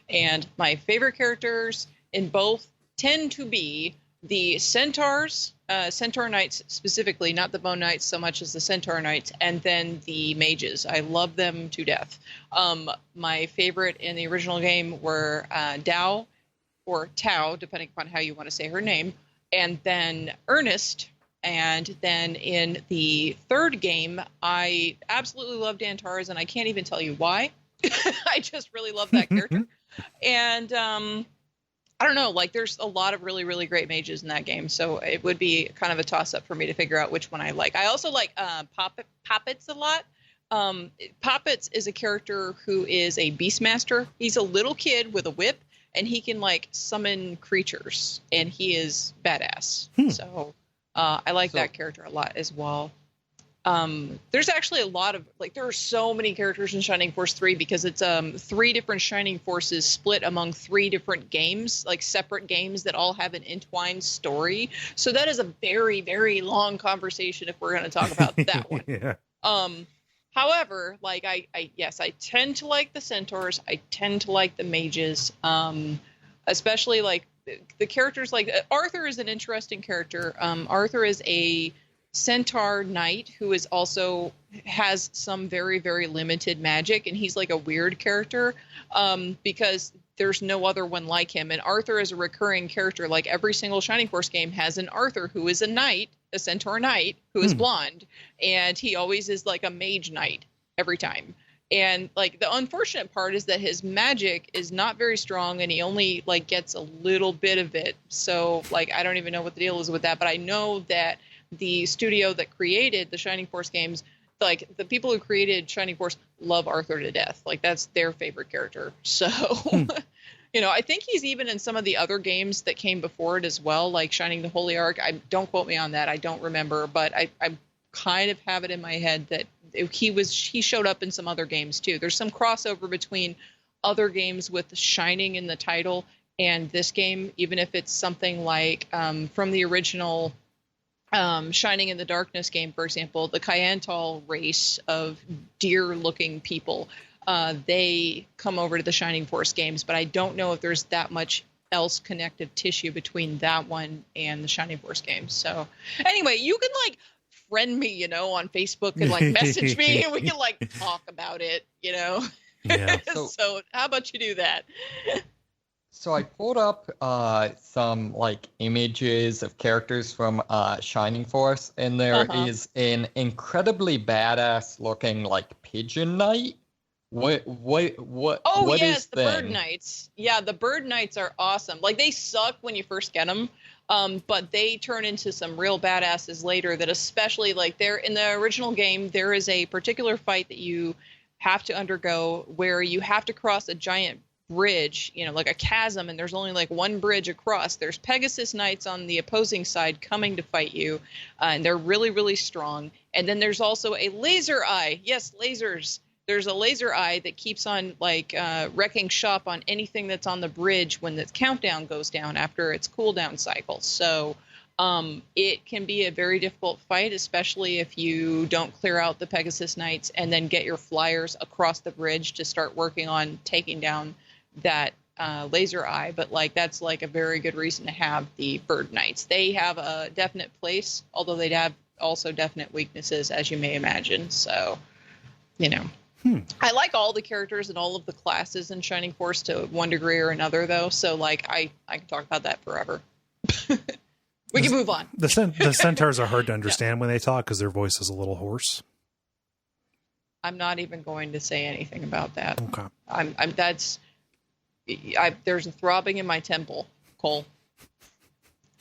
And my favorite characters in both tend to be the centaurs, centaur knights specifically, not the bone knights so much as the centaur knights, and then the mages. I love them to death. My favorite in the original game were Dao or Tao, depending upon how you want to say her name, and then Ernest. And then in the third game, I absolutely loved Antares, and I can't even tell you why. I just really love that character. And I don't know, like there's a lot of really, really great mages in that game. So it would be kind of a toss up for me to figure out which one I like. I also like Poppets a lot. Poppets is a character who is a beastmaster. He's a little kid with a whip, and he can like summon creatures, and he is badass. So I like that character a lot as well. There's actually a lot of like, there are so many characters in Shining Force 3 because it's 3 different Shining Forces split among 3 different games, like separate games that all have an entwined story. So that is a very, very long conversation if we're going to talk about that one. Yeah. However, like I tend to like the centaurs. I tend to like the mages, especially like the characters. Like Arthur is an interesting character. Arthur is a centaur knight who is also has some very, very limited magic, and he's like a weird character because there's no other one like him. And Arthur is a recurring character. Like every single Shining Force game has an Arthur who is a knight, a centaur knight who is blonde, and he always is like a mage knight every time. And like the unfortunate part is that his magic is not very strong, and he only like gets a little bit of it. So like I don't even know what the deal is with that, but I know that the studio that created the Shining Force games, like the people who created Shining Force love Arthur to death. Like that's their favorite character. So, you know, I think he's even in some of the other games that came before it as well, like Shining the Holy Ark. Don't quote me on that. I don't remember, but I kind of have it in my head that he showed up in some other games too. There's some crossover between other games with Shining in the title and this game, even if it's something like from the original Shining in the Darkness game, for example, the Kyantal race of deer-looking people, they come over to the Shining Force games, but I don't know if there's that much else connective tissue between that one and the Shining Force games. So anyway, you can like friend me, you know, on Facebook and like message me and we can like talk about it, you know. Yeah. So how about you do that? So I pulled up some like images of characters from Shining Force, and there is an incredibly badass looking like pigeon knight. What Oh yes, is the bird knights. Yeah, the bird knights are awesome. Like they suck when you first get them, but they turn into some real badasses later. That especially like they're in the original game, there is a particular fight that you have to undergo where you have to cross a giant bridge, you know, like a chasm, and there's only like one bridge across. There's Pegasus Knights on the opposing side coming to fight you, and they're really, really strong. And then there's also a laser eye. Yes, lasers. There's a laser eye that keeps on like wrecking shop on anything that's on the bridge when the countdown goes down after its cooldown cycle. So it can be a very difficult fight, especially if you don't clear out the Pegasus Knights and then get your flyers across the bridge to start working on taking down that laser eye. But like that's like a very good reason to have the bird knights. They have a definite place, although they'd have also definite weaknesses, as you may imagine. So, you know, I like all the characters and all of the classes in Shining Force to one degree or another, though. So like I can talk about that forever. We can move on. The centaurs are hard to understand when they talk because their voice is a little hoarse. I'm not even going to say anything about that. Okay. There's a throbbing in my temple, Cole.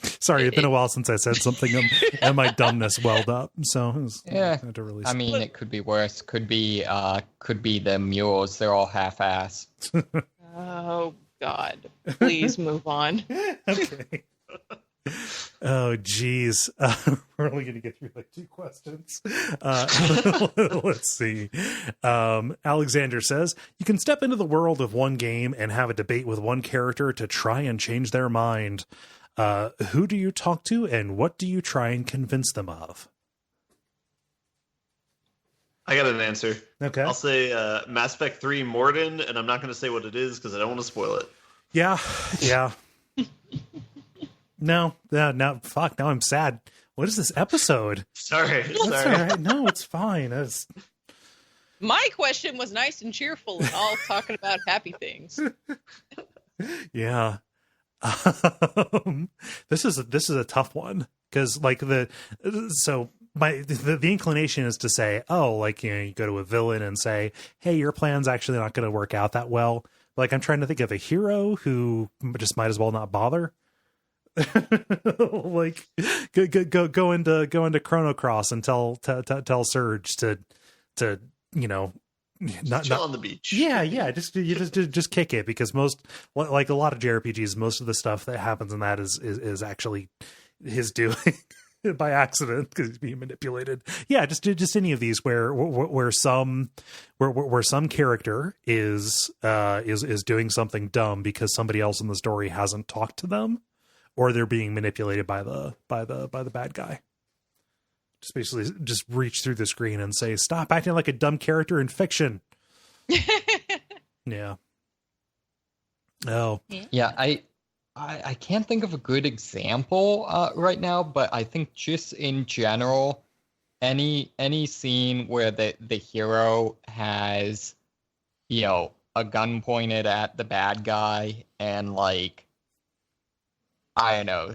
Sorry, it's been a while since I said something and my dumbness welled up. So yeah, I mean, it could be worse. Could be the mules. They're all half-assed. Oh God! Please move on. Okay. Oh geez, we're only going to get through like 2 questions. Let's see. Alexander says, you can step into the world of one game and have a debate with one character to try and change their mind. Who do you talk to and what do you try and convince them of? I got an answer. Okay. I'll say Mass Effect 3 Morden, and I'm not going to say what it is because I don't want to spoil it. Yeah. No, fuck, now I'm sad. What is this episode? Sorry. All right. No, it's fine. My question was nice and cheerful and all talking about happy things. Yeah. This is a tough one because like the inclination is to say, oh, like, you know, you go to a villain and say, hey, your plan's actually not going to work out that well. Like, I'm trying to think of a hero who just might as well not bother. Like go into Chrono Cross and tell Surge to you know not chill on the beach. Yeah, just kick it, because most, like a lot of JRPGs, most of the stuff that happens in that is actually his doing by accident because he's being manipulated. Yeah, just any of these where some character is doing something dumb because somebody else in the story hasn't talked to them, or they're being manipulated by the bad guy. Just basically just reach through the screen and say, "Stop acting like a dumb character in fiction." Yeah. Oh. Yeah, I can't think of a good example right now, but I think just in general, any scene where the hero has, a gun pointed at the bad guy and, like, I don't know,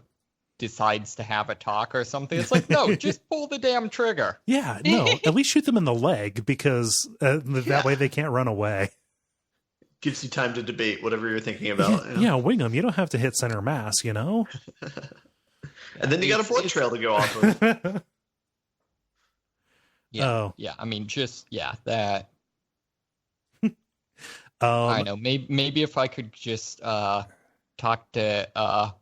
decides to have a talk or something, it's like, no, just pull the damn trigger. Yeah, no, at least shoot them in the leg, because that way they can't run away. Gives you time to debate whatever you're thinking about. Yeah, wing them. You don't have to hit center mass, And then you got a blood trail to go off of. Yeah, I mean, that. I know. Maybe if I could just talk to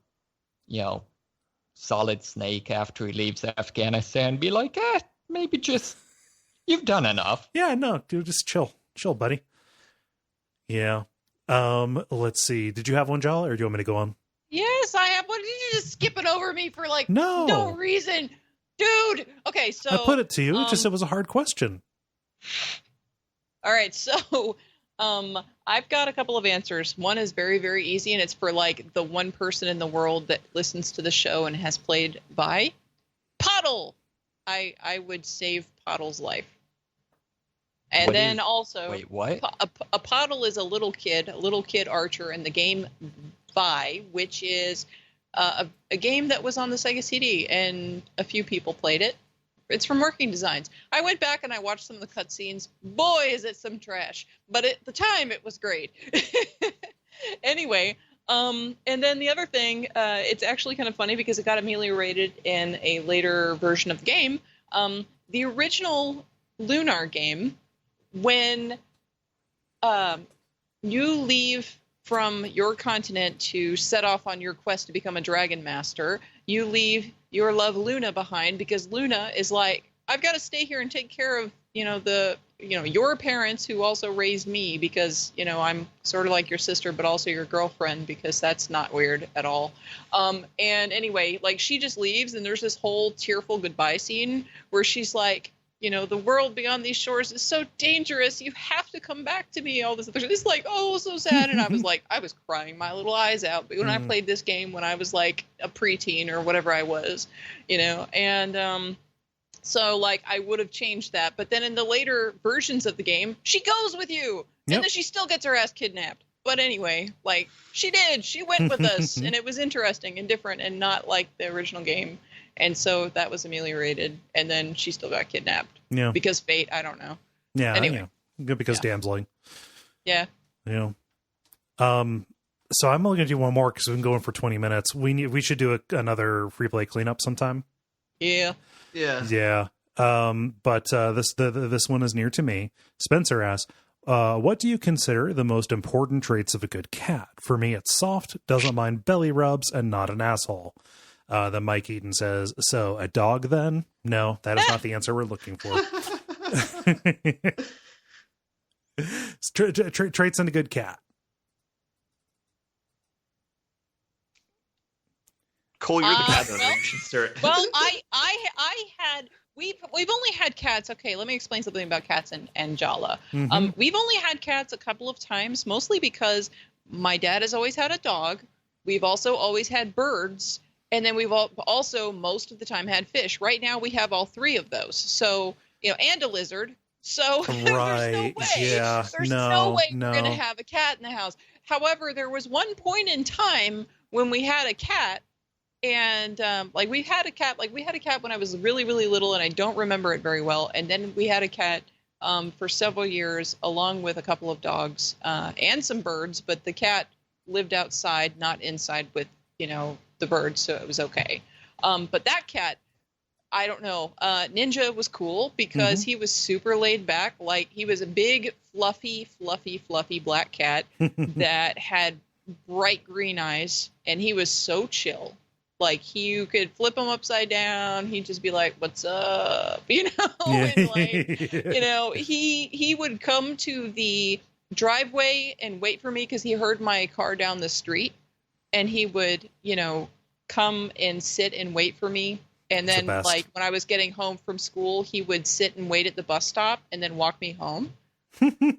Solid Snake after he leaves Afghanistan, be like, maybe just you've done enough. Yeah, no, dude, just chill, buddy. Yeah. Let's see. Did you have one, Jala, or do you want me to go on? Yes, I have one. Did you just skip it over me for no reason? Dude. Okay, so I put it to you. It was a hard question. All right, so I've got a couple of answers. One is very, very easy, and it's for the one person in the world that listens to the show and has played by Poddle. I would save Poddle's life. And then also, wait, what? A Poddle is a little kid archer in the game Vi, which is a game that was on the Sega CD, and a few people played it. It's from Working Designs. I went back and I watched some of the cutscenes. Boy, is it some trash! But at the time, it was great. Anyway, and then the other thing, it's actually kind of funny because it got ameliorated in a later version of the game. The original Lunar game, when you leave from your continent to set off on your quest to become a Dragon Master, you leave your love Luna behind, because Luna is like, I've got to stay here and take care of, your parents who also raised me, because, I'm sort of like your sister, but also your girlfriend, because that's not weird at all. And anyway, she just leaves, and there's this whole tearful goodbye scene where she's like, the world beyond these shores is so dangerous. You have to come back to me. All this other shit. It's like, oh, so sad. And I was crying my little eyes out. But when I played this game when I was like a preteen or whatever I was, and so I would have changed that. But then in the later versions of the game, she goes with you, and then she still gets her ass kidnapped. But anyway, she did. She went with us, and it was interesting and different, and not like the original game. And so that was ameliorated, and then she still got kidnapped. Yeah. Because fate, I don't know. Yeah. Anyway. Good, because damseling. Yeah. Yeah. So I'm only going to do one more because we've been going for 20 minutes. We should do another free play cleanup sometime. Yeah. Yeah. Yeah. But this one is near to me. Spencer asks, what do you consider the most important traits of a good cat? For me, it's soft, doesn't mind belly rubs, and not an asshole. Then Mike Eaton says, so a dog then? No, that is not the answer we're looking for. Traits in a good cat. Kole, you're the cat owner. You should start. Well, we've only had cats. Okay, let me explain something about cats and Jala. Mm-hmm. We've only had cats a couple of times, mostly because my dad has always had a dog. We've also always had birds. And then we've also most of the time had fish. Right now we have all three of those. So, and a lizard. So right. There's no way we're going to have a cat in the house. However, there was one point in time when we had a cat, and we had a cat when I was really, really little, and I don't remember it very well. And then we had a cat for several years, along with a couple of dogs and some birds. But the cat lived outside, not inside with, the birds, so it was okay. But that cat, I don't know. Ninja was cool because he was super laid back. Like, he was a big, fluffy black cat that had bright green eyes, and he was so chill. Like, you could flip him upside down. He'd just be like, "What's up?" You know, and like, you know, he would come to the driveway and wait for me because he heard my car down the street, and he would, you know, come and sit and wait for me. And then, like, when I was getting home from school, he would sit and wait at the bus stop and then walk me home.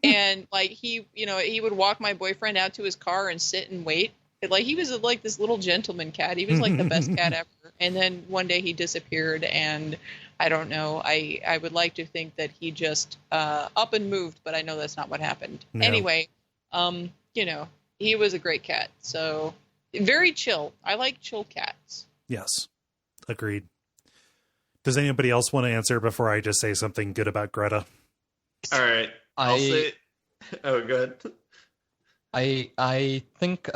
And like, he, you know, he would walk my boyfriend out to his car and sit and wait. Like, he was like this little gentleman cat. He was like the best cat ever. And then one day he disappeared, and I don't know. I would like to think that he just up and moved, but I know that's not what happened. No. Anyway, you know, he was a great cat. So very chill. I like chill cats. Yes, agreed. Does anybody else want to answer before I just say something good about Greta? All right, I'll say. Oh, go ahead. I think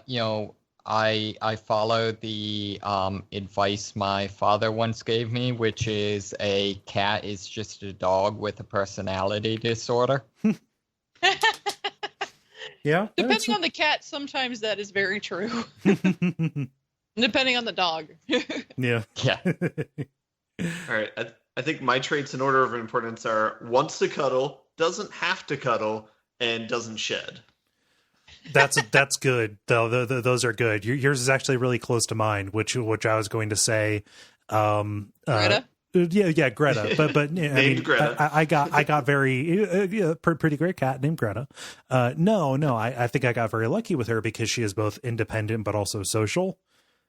you know, I follow the advice my father once gave me, which is a cat is just a dog with a personality disorder. Yeah. Depending on the cat, sometimes that is very true. Depending on the dog. Yeah. Yeah. All right. I think my traits in order of importance are wants to cuddle, doesn't have to cuddle, and doesn't shed. That's good. Those are good. Yours is actually really close to mine, which I was going to say. Greta? Yeah, Greta. But I mean, Greta. I got very pretty great cat named Greta. No, I think I got very lucky with her because she is both independent but also social.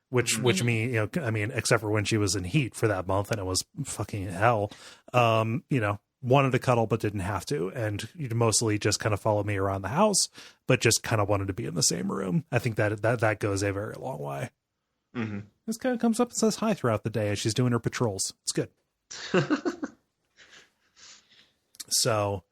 Which mean, you know, I mean, except for when she was in heat for that month and it was fucking hell. You know, wanted to cuddle but didn't have to, and you'd mostly just kind of follow me around the house, but just kind of wanted to be in the same room. I think that goes a very long way. Mm-hmm. This kind of comes up and says hi throughout the day as she's doing her patrols. It's good. So,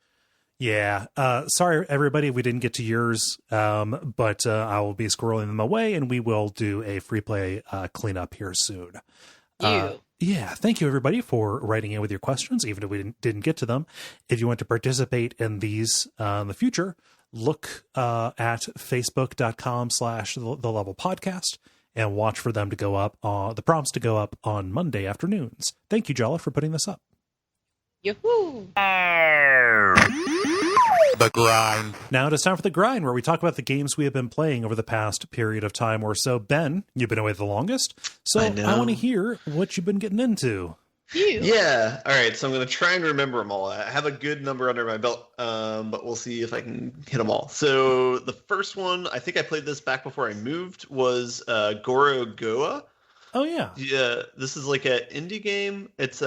yeah. Sorry, everybody, we didn't get to yours, but I will be squirreling them away, and we will do a free play cleanup here soon. Yeah, thank you, everybody, for writing in with your questions, even if we didn't get to them. If you want to participate in these in the future, look at facebook.com/the level podcast and watch for them to go up, the prompts to go up on Monday afternoons. Thank you, Jala, for putting this up. Yoo-hoo! The grind. Now it is time for the grind, where we talk about the games we have been playing over the past period of time or so. Ben, you've been away the longest, so I want to hear what you've been getting into. Yeah. All right. So I'm going to try and remember them all. I have a good number under my belt, but we'll see if I can hit them all. So the first one, I think I played this back before I moved, was Gorogoa. Oh yeah. Yeah, this is like an indie game. It's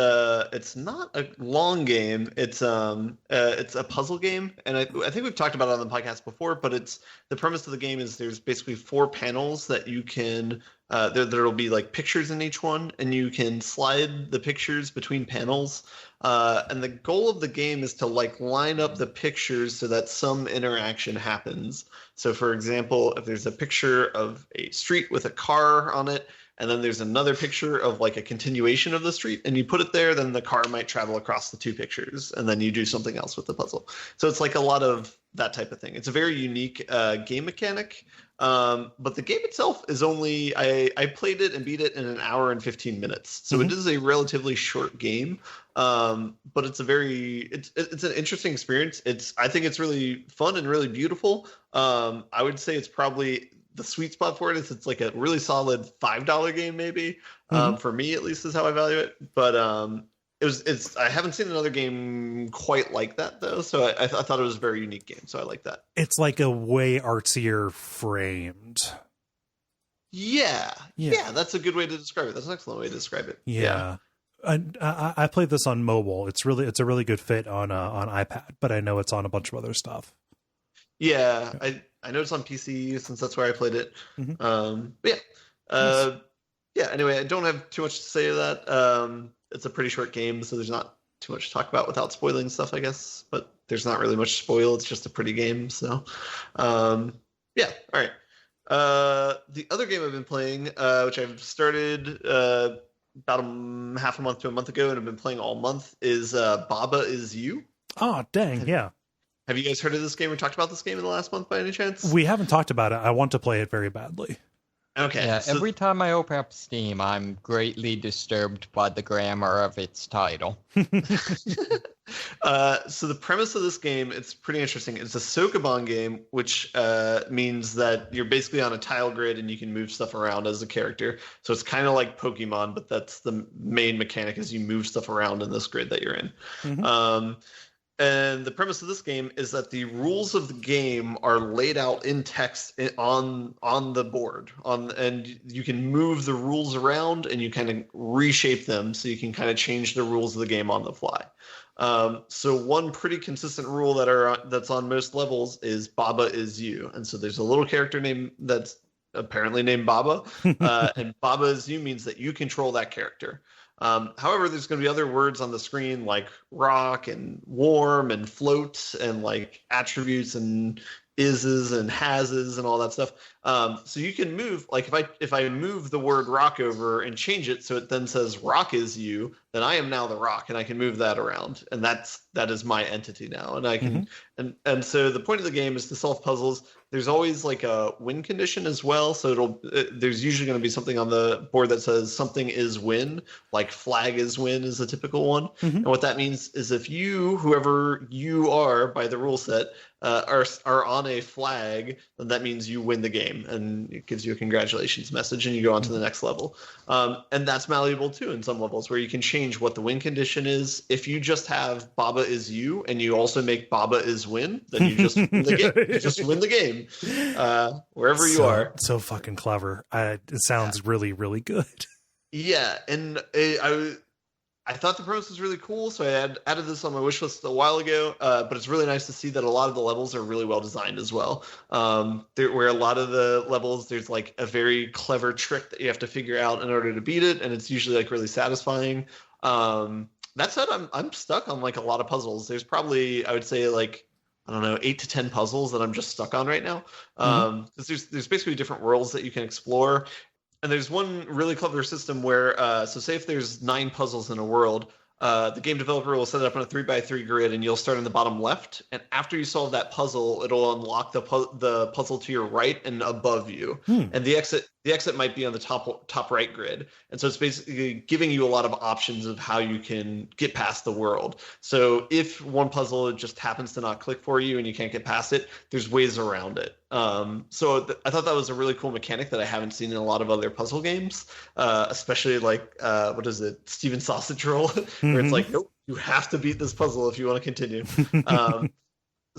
not a long game. It's a puzzle game, and I think we've talked about it on the podcast before. But the premise of the game is there's basically 4 panels that you can there'll be like pictures in each one, and you can slide the pictures between panels. And the goal of the game is to like line up the pictures so that some interaction happens. So, for example, if there's a picture of a street with a car on it, and then there's another picture of like a continuation of the street, and you put it there, then the car might travel across the 2 pictures, and then you do something else with the puzzle. So it's like a lot of that type of thing. It's a very unique game mechanic, but the game itself is only, I played it and beat it in 1 hour and 15 minutes. So it is a relatively short game, but it's it's an interesting experience. I think it's really fun and really beautiful. I would say it's probably the sweet spot for it is it's like a really solid $5 game, maybe. For me, at least, is how I value it. But I haven't seen another game quite like that though, so I thought it was a very unique game. So I like that. It's like a way artsier framed. Yeah, that's a good way to describe it. That's an excellent way to describe it. Yeah. I played this on mobile. It's a really good fit on iPad, but I know it's on a bunch of other stuff. Yeah, I know it's on PC since that's where I played it. But yeah. Anyway, I don't have too much to say to that. It's a pretty short game, so there's not too much to talk about without spoiling stuff, I guess. But there's not really much to spoil. It's just a pretty game. So, yeah. All right. The other game I've been playing, which I've started about half a month to a month ago, and I've been playing all month, is Baba Is You. Oh, dang, yeah. Have you guys heard of this game or talked about this game in the last month by any chance? We haven't talked about it. I want to play it very badly. Okay. Yeah, so, every time I open up Steam, I'm greatly disturbed by the grammar of its title. So the premise of this game, it's pretty interesting. It's a Sokoban game, which means that you're basically on a tile grid and you can move stuff around as a character. So it's kind of like Pokemon, but that's the main mechanic, is you move stuff around in this grid that you're in. Mm-hmm. And the premise of this game is that the rules of the game are laid out in text on the board, and you can move the rules around and you kind of reshape them so you can kind of change the rules of the game on the fly. So one pretty consistent rule that's on most levels is Baba Is You, and so there's a little character that's apparently named Baba, and Baba Is You means that you control that character. However, there's going to be other words on the screen like rock and warm and float and like attributes and ises and hases and all that stuff. So you can move, like if I move the word rock over and change it so it then says rock is you, then I am now the rock, and I can move that around, and that is my entity now, and I can and so the point of the game is to solve puzzles. There's always like a win condition as well, so there's usually going to be something on the board that says something is win, like flag is win is a typical one. And what that means is if whoever you are by the rule set, are on a flag, then that means you win the game, and it gives you a congratulations message, and you go on to the next level. And that's malleable too in some levels, where you can change what the win condition is. If you just have Baba Is You and you also make Baba Is Win, then you just win the game. You just win the game wherever you are. So fucking clever. It sounds really, really good. Yeah, and I thought the premise was really cool, so I added this on my wish list a while ago, but it's really nice to see that a lot of the levels are really well designed as well. Where a lot of the levels, there's like a very clever trick that you have to figure out in order to beat it, and it's usually like really satisfying. That said, I'm stuck on like a lot of puzzles. There's probably, I would say, like, I don't know, 8 to 10 puzzles that I'm just stuck on right now. Because there's basically different worlds that you can explore. And there's one really clever system where, so say if there's 9 puzzles in a world, the game developer will set it up on a 3x3 grid, and you'll start in the bottom left. And after you solve that puzzle, it'll unlock the puzzle to your right and above you. And the exit might be on the top right grid. And so it's basically giving you a lot of options of how you can get past the world. So if one puzzle just happens to not click for you and you can't get past it, there's ways around it. So I thought that was a really cool mechanic that I haven't seen in a lot of other puzzle games, especially like, what is it, Steven Sausage Roll, where it's like, nope, you have to beat this puzzle if you want to continue.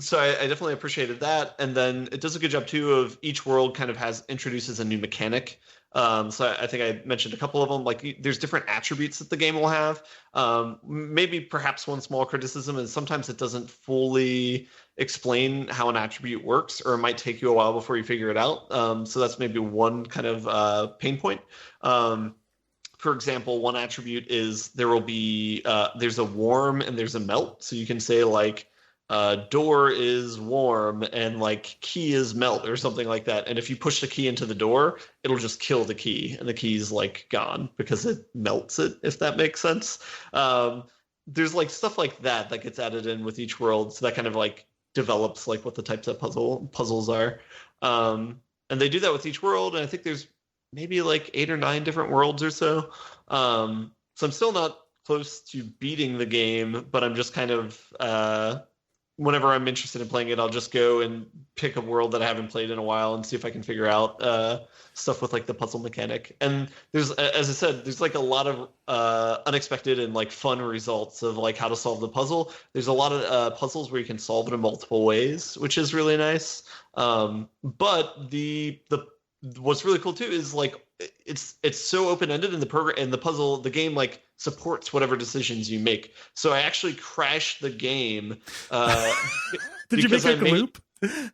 So I definitely appreciated that. And then it does a good job too of each world kind of introduces a new mechanic. So I think I mentioned a couple of them. Like there's different attributes that the game will have. Maybe perhaps one small criticism is sometimes it doesn't fully explain how an attribute works, or it might take you a while before you figure it out. So that's maybe one kind of pain point. For example, one attribute is there will be there's a warm and there's a melt. So you can say like, door is warm and like key is melt or something like that, and if you push the key into the door, it'll just kill the key and the key's like gone because it melts it, if that makes sense. There's like stuff like that gets added in with each world, so that kind of like develops like what the types of puzzles are, and they do that with each world, and I think there's maybe like 8 or 9 different worlds or so. So I'm still not close to beating the game, but I'm just kind of whenever I'm interested in playing it, I'll just go and pick a world that I haven't played in a while and see if I can figure out stuff with like the puzzle mechanic. And there's, as I said, there's like a lot of unexpected and like fun results of like how to solve the puzzle. There's a lot of puzzles where you can solve it in multiple ways, which is really nice. But the what's really cool too is like it's so open-ended in the program, and the game like supports whatever decisions you make. So I actually crashed the game. Did you make a loop?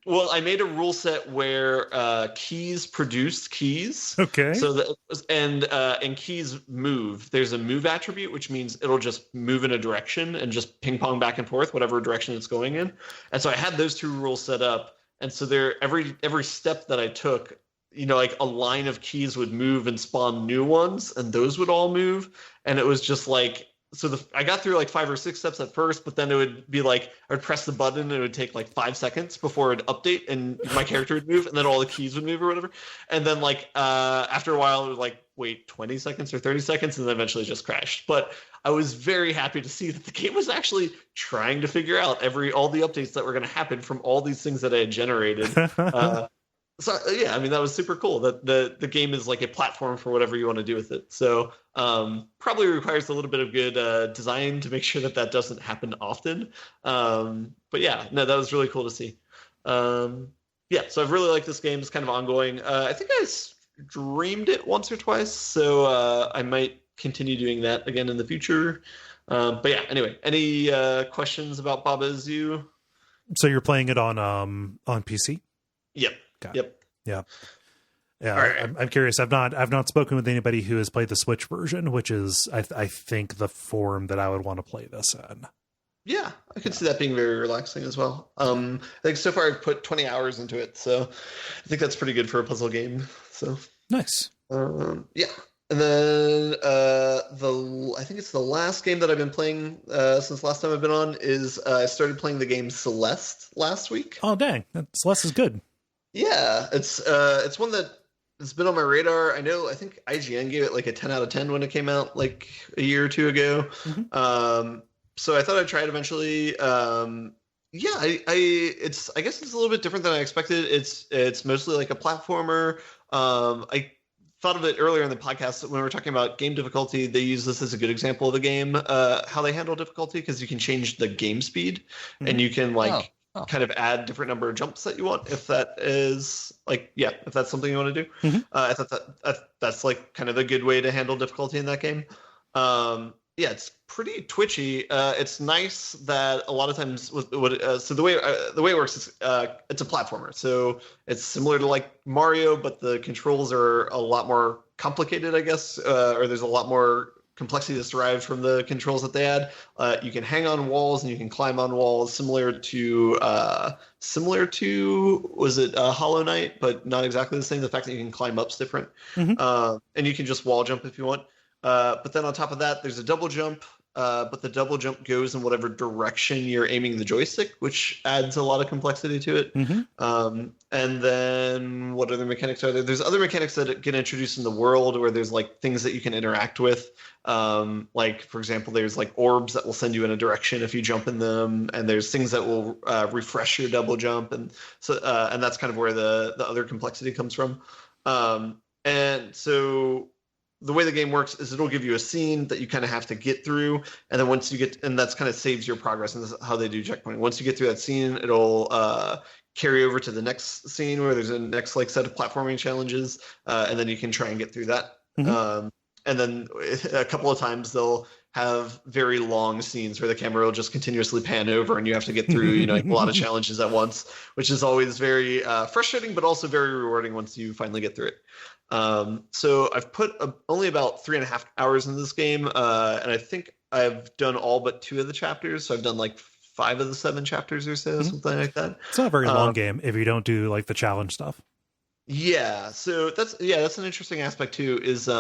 Well, I made a rule set where keys produced keys. Okay. So and keys move. There's a move attribute, which means it'll just move in a direction and just ping pong back and forth, whatever direction it's going in. And so I had those 2 rules set up. And so every step that I took like a line of keys would move and spawn new ones, and those would all move. And it was just like, so I got through like 5 or 6 steps at first, but then it would be like, I would press the button and it would take like 5 seconds before it would update and my character would move, and then all the keys would move or whatever. And then like, after a while it would like, wait 20 seconds or 30 seconds, and then eventually just crashed. But I was very happy to see that the game was actually trying to figure out all the updates that were going to happen from all these things that I had generated. So yeah, I mean, that was super cool that the game is like a platform for whatever you want to do with it. So probably requires a little bit of good design to make sure that doesn't happen often. But yeah, no, that was really cool to see. Yeah, so I've really liked this game. It's kind of ongoing. I think I streamed it once or twice, so I might continue doing that again in the future. But yeah, anyway, any questions about Baba Is You? So you're playing it on PC? Yep. Yep. Yeah. Yeah. Right. I'm curious. I've not spoken with anybody who has played the Switch version, which is I think the form that I would want to play this in. Yeah, I could see that being very relaxing as well. I think so far I've put 20 hours into it, so I think that's pretty good for a puzzle game. So nice. Yeah. And then I think it's the last game that I've been playing since last time I've been on is I started playing the game Celeste last week. Oh dang, Celeste is good. Yeah, it's one that has been on my radar. I think IGN gave it like a 10 out of 10 when it came out like a year or two ago. Mm-hmm. So I thought I'd try it eventually. Yeah, I guess it's a little bit different than I expected. It's mostly like a platformer. I thought of it earlier in the podcast when we were talking about game difficulty. They use this as a good example of a game, how they handle difficulty, because you can change the game speed, mm-hmm. and you can kind of add different number of jumps that you want, if that is if that's something you want to do. Mm-hmm. I thought that's like kind of a good way to handle difficulty in that game. Yeah, it's pretty twitchy. It's nice that a lot of times so the way it works is it's a platformer. So it's similar to like Mario, but the controls are a lot more complicated, I guess, or there's a lot more complexity that's derived from the controls that they add. You can hang on walls and you can climb on walls, similar to was it Hollow Knight, but not exactly the same. The fact that you can climb up's different, mm-hmm. And you can just wall jump if you want. But then on top of that, there's a double jump. But the double jump goes in whatever direction you're aiming the joystick, which adds a lot of complexity to it. Mm-hmm. And then what other mechanics are there? There's other mechanics that get introduced in the world where there's like things that you can interact with. Like, for example, there's like orbs that will send you in a direction if you jump in them, and there's things that will refresh your double jump, and so and that's kind of where the other complexity comes from. And so the way the game works is it'll give you a scene that you kind of have to get through, and then once you get, and that's kind of saves your progress, and this is how they do checkpointing. Once you get through that scene, it'll carry over to the next scene where there's a next like set of platforming challenges, and then you can try and get through that. Mm-hmm. And then a couple of times they'll have very long scenes where the camera will just continuously pan over, and you have to get through, like a lot of challenges at once, which is always very frustrating, but also very rewarding once you finally get through it. So I've put only about 3.5 hours in this game, and I think I've done all but 2 of the chapters. So I've done like 5 of the 7 chapters or so, mm-hmm. something like that. It's not a very long game if you don't do like the challenge stuff. Yeah, so that's an interesting aspect too. Is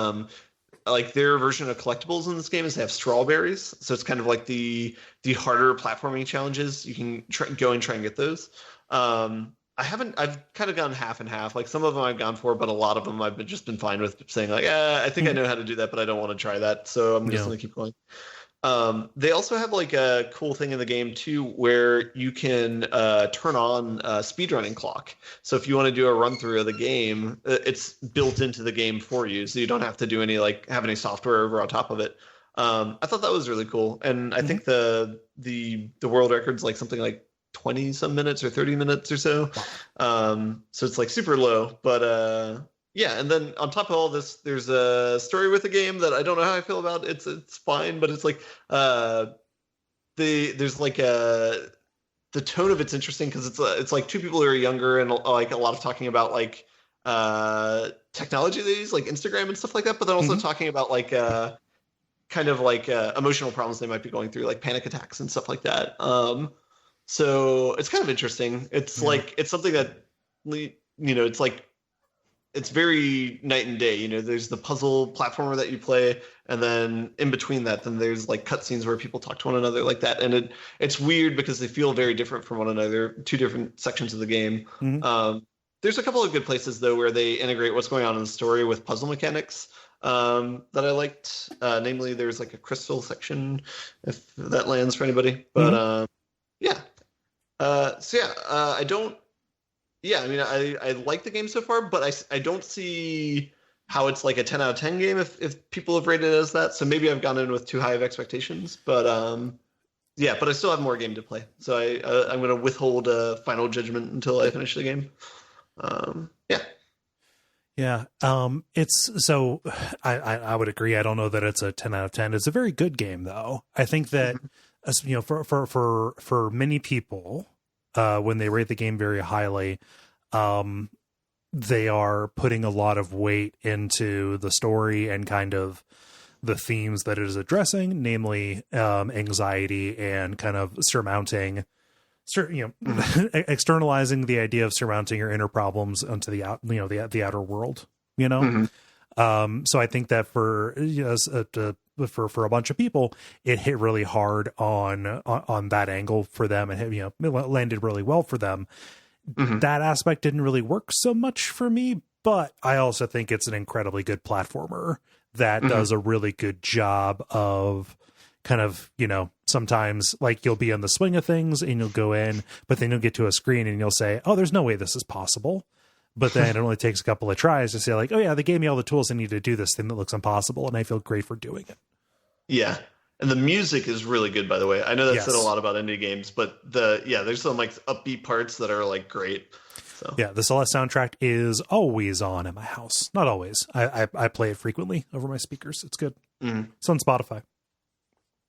like their version of collectibles in this game is they have strawberries, so it's kind of like the harder platforming challenges. You can go and try and get those. I've kind of gone half and half. Like some of them I've gone for, but a lot of them I've just been fine with saying like, I think I know how to do that, but I don't want to try that. So I'm just going to keep going. They also have like a cool thing in the game too, where you can turn on a speedrunning clock. So if you want to do a run through of the game, it's built into the game for you. So you don't have to do have any software over on top of it. I thought that was really cool. And I think the world record's like something like 20 some minutes or 30 minutes or so. So it's like super low, but yeah. And then on top of all this, there's a story with the game that I don't know how I feel about. It's fine, but it's like there's like the tone of it's interesting because it's like 2 people who are younger and like a lot of talking about like technology they use, like Instagram and stuff like that, but then also mm-hmm. talking about like kind of like emotional problems they might be going through, like panic attacks and stuff like that. So it's kind of interesting. It's like, it's something that, it's like it's very night and day. You know, there's the puzzle platformer that you play, and then in between that, then there's like cutscenes where people talk to one another like that, and it's weird because they feel very different from one another. Two different sections of the game. There's a couple of good places though where they integrate what's going on in the story with puzzle mechanics that I liked. Namely, there's like a crystal section, if that lands for anybody. But I don't. Yeah, I mean, I like the game so far, but I don't see how it's like a 10 out of 10 game if people have rated it as that. So maybe I've gone in with too high of expectations. But but I still have more game to play. So I'm going to withhold a final judgment until I finish the game. Yeah. It's so I would agree. I don't know that it's a 10 out of 10. It's a very good game though. I think that, you know, for many people, when they rate the game very highly, they are putting a lot of weight into the story and kind of the themes that it is addressing, namely anxiety and kind of surmounting, externalizing the idea of surmounting your inner problems onto the outer world. You know, so I think that for for a bunch of people, it hit really hard on that angle for them, and it landed really well for them. That aspect didn't really work so much for me, but I also think it's an incredibly good platformer that does a really good job of kind of, you know, sometimes like you'll be in the swing of things and you'll go in, but then you'll get to a screen and you'll say, oh, there's no way this is possible. But then it only takes a couple of tries to say like, oh yeah, they gave me all the tools I need to do this thing that looks impossible. And I feel great for doing it. Yeah. And the music is really good, by the way. I know that said a lot about indie games, but there's some like upbeat parts that are like great. So. Yeah, the Celeste soundtrack is always on at my house. Not always. I play it frequently over my speakers. It's good. It's on Spotify.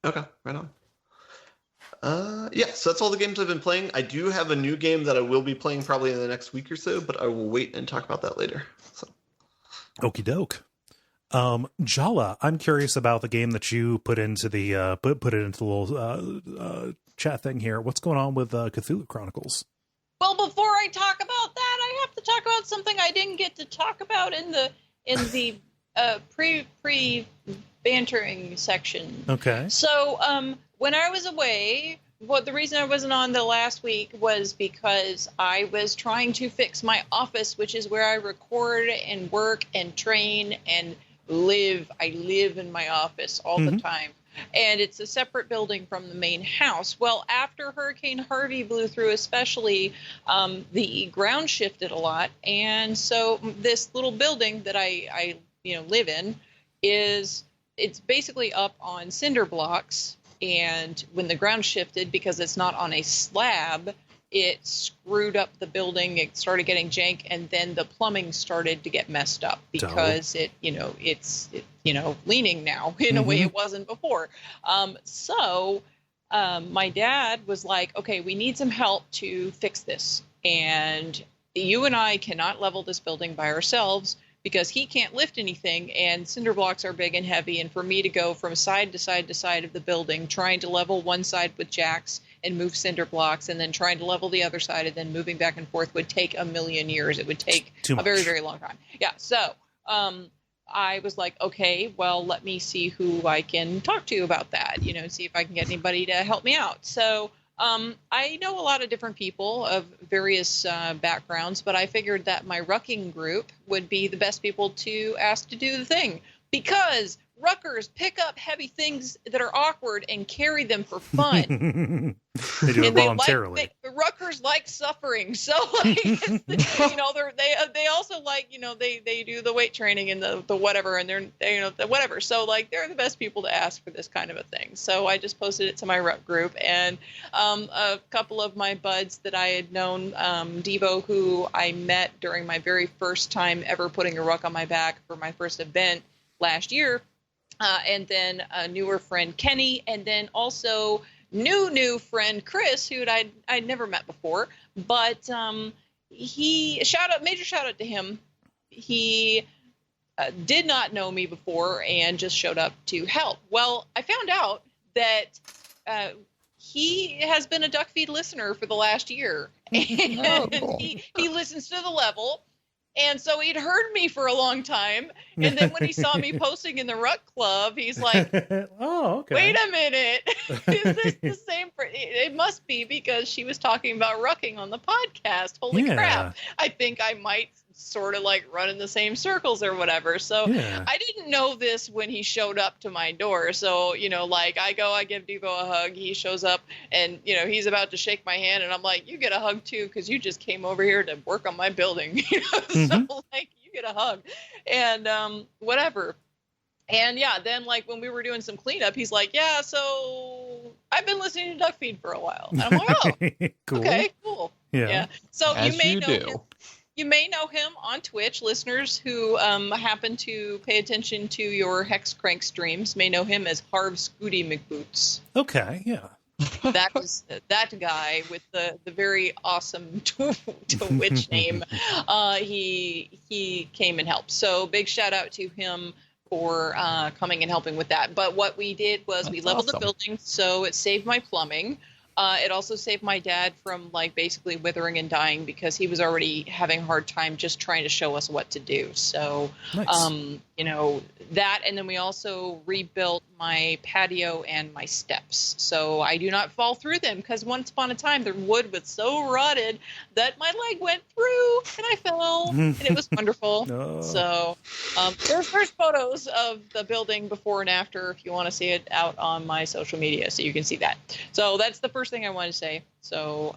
Okay, right on. So that's all the games I've been playing. I do have a new game that I will be playing probably in the next week or so, but I will wait and talk about that later. So. Okie doke. Jala, I'm curious about the game that you put into the put it into the little chat thing here. What's going on with Cthulhu Chronicles? Well, before I talk about that, I have to talk about something I didn't get to talk about in the pre bantering section. Okay. So when I was away, the reason I wasn't on the last week was because I was trying to fix my office, which is where I record and work and train and live. I live in my office all the time. And it's a separate building from the main house. Well, after Hurricane Harvey blew through especially, the ground shifted a lot. And so this little building that I live in it's basically up on cinder blocks. And when the ground shifted, because it's not on a slab, it screwed up the building. It started getting jank, and then the plumbing started to get messed up because it's leaning now in a way it wasn't before. So my dad was like, okay, we need some help to fix this. And you and I cannot level this building by ourselves because he can't lift anything, and cinder blocks are big and heavy. And for me to go from side to side to side of the building, trying to level one side with jacks and move cinder blocks, and then trying to level the other side and then moving back and forth would take a million years. It would take a very, very long time. Yeah. So I was like, okay, well, let me see who I can talk to about that, see if I can get anybody to help me out. So I know a lot of different people of various backgrounds, but I figured that my rucking group would be the best people to ask to do the thing, because ruckers pick up heavy things that are awkward and carry them for fun. They do it voluntarily. Ruckers like suffering, so they also like they do the weight training and the whatever, and they're whatever. So they're the best people to ask for this kind of a thing. So I just posted it to my ruck group, and a couple of my buds that I had known, Devo, who I met during my very first time ever putting a ruck on my back for my first event last year. And then a newer friend, Kenny, and then also new friend, Chris, who I'd never met before. But major shout out to him. He did not know me before and just showed up to help. Well, I found out that he has been a Duckfeed listener for the last year. And he listens to the level. And so he'd heard me for a long time. And then when he saw me posting in the Ruck Club, he's like, oh, okay. Wait a minute. Is this the same? It must be because she was talking about rucking on the podcast. Holy crap. I think I might sort of like run in the same circles or whatever. So I didn't know this when he showed up to my door. So, you know, like I give Devo a hug. He shows up and, you know, he's about to shake my hand. And I'm like, you get a hug too, because you just came over here to work on my building. You know? So like you get a hug and whatever. And yeah, then like when we were doing some cleanup, he's like, yeah, so I've been listening to Duckfeed for a while. And I'm like, oh, cool. Okay, cool. Yeah. So As you may know him on Twitch. Listeners who happen to pay attention to your Hex Crank streams may know him as Harv Scooty McBoots. Okay, yeah. That is that guy with the very awesome Twitch name. He came and helped. So big shout out to him for coming and helping with that. But what we did was we leveled the building, so it saved my plumbing. It also saved my dad from like basically withering and dying because he was already having a hard time just trying to show us what to do. So, nice. You know, that, and then we also rebuilt my patio and my steps. So I do not fall through them because once upon a time the wood was so rotted that my leg went through and I fell and it was wonderful. Oh. So there's photos of the building before and after if you want to see it out on my social media so you can see that. So that's the first thing I want to say. So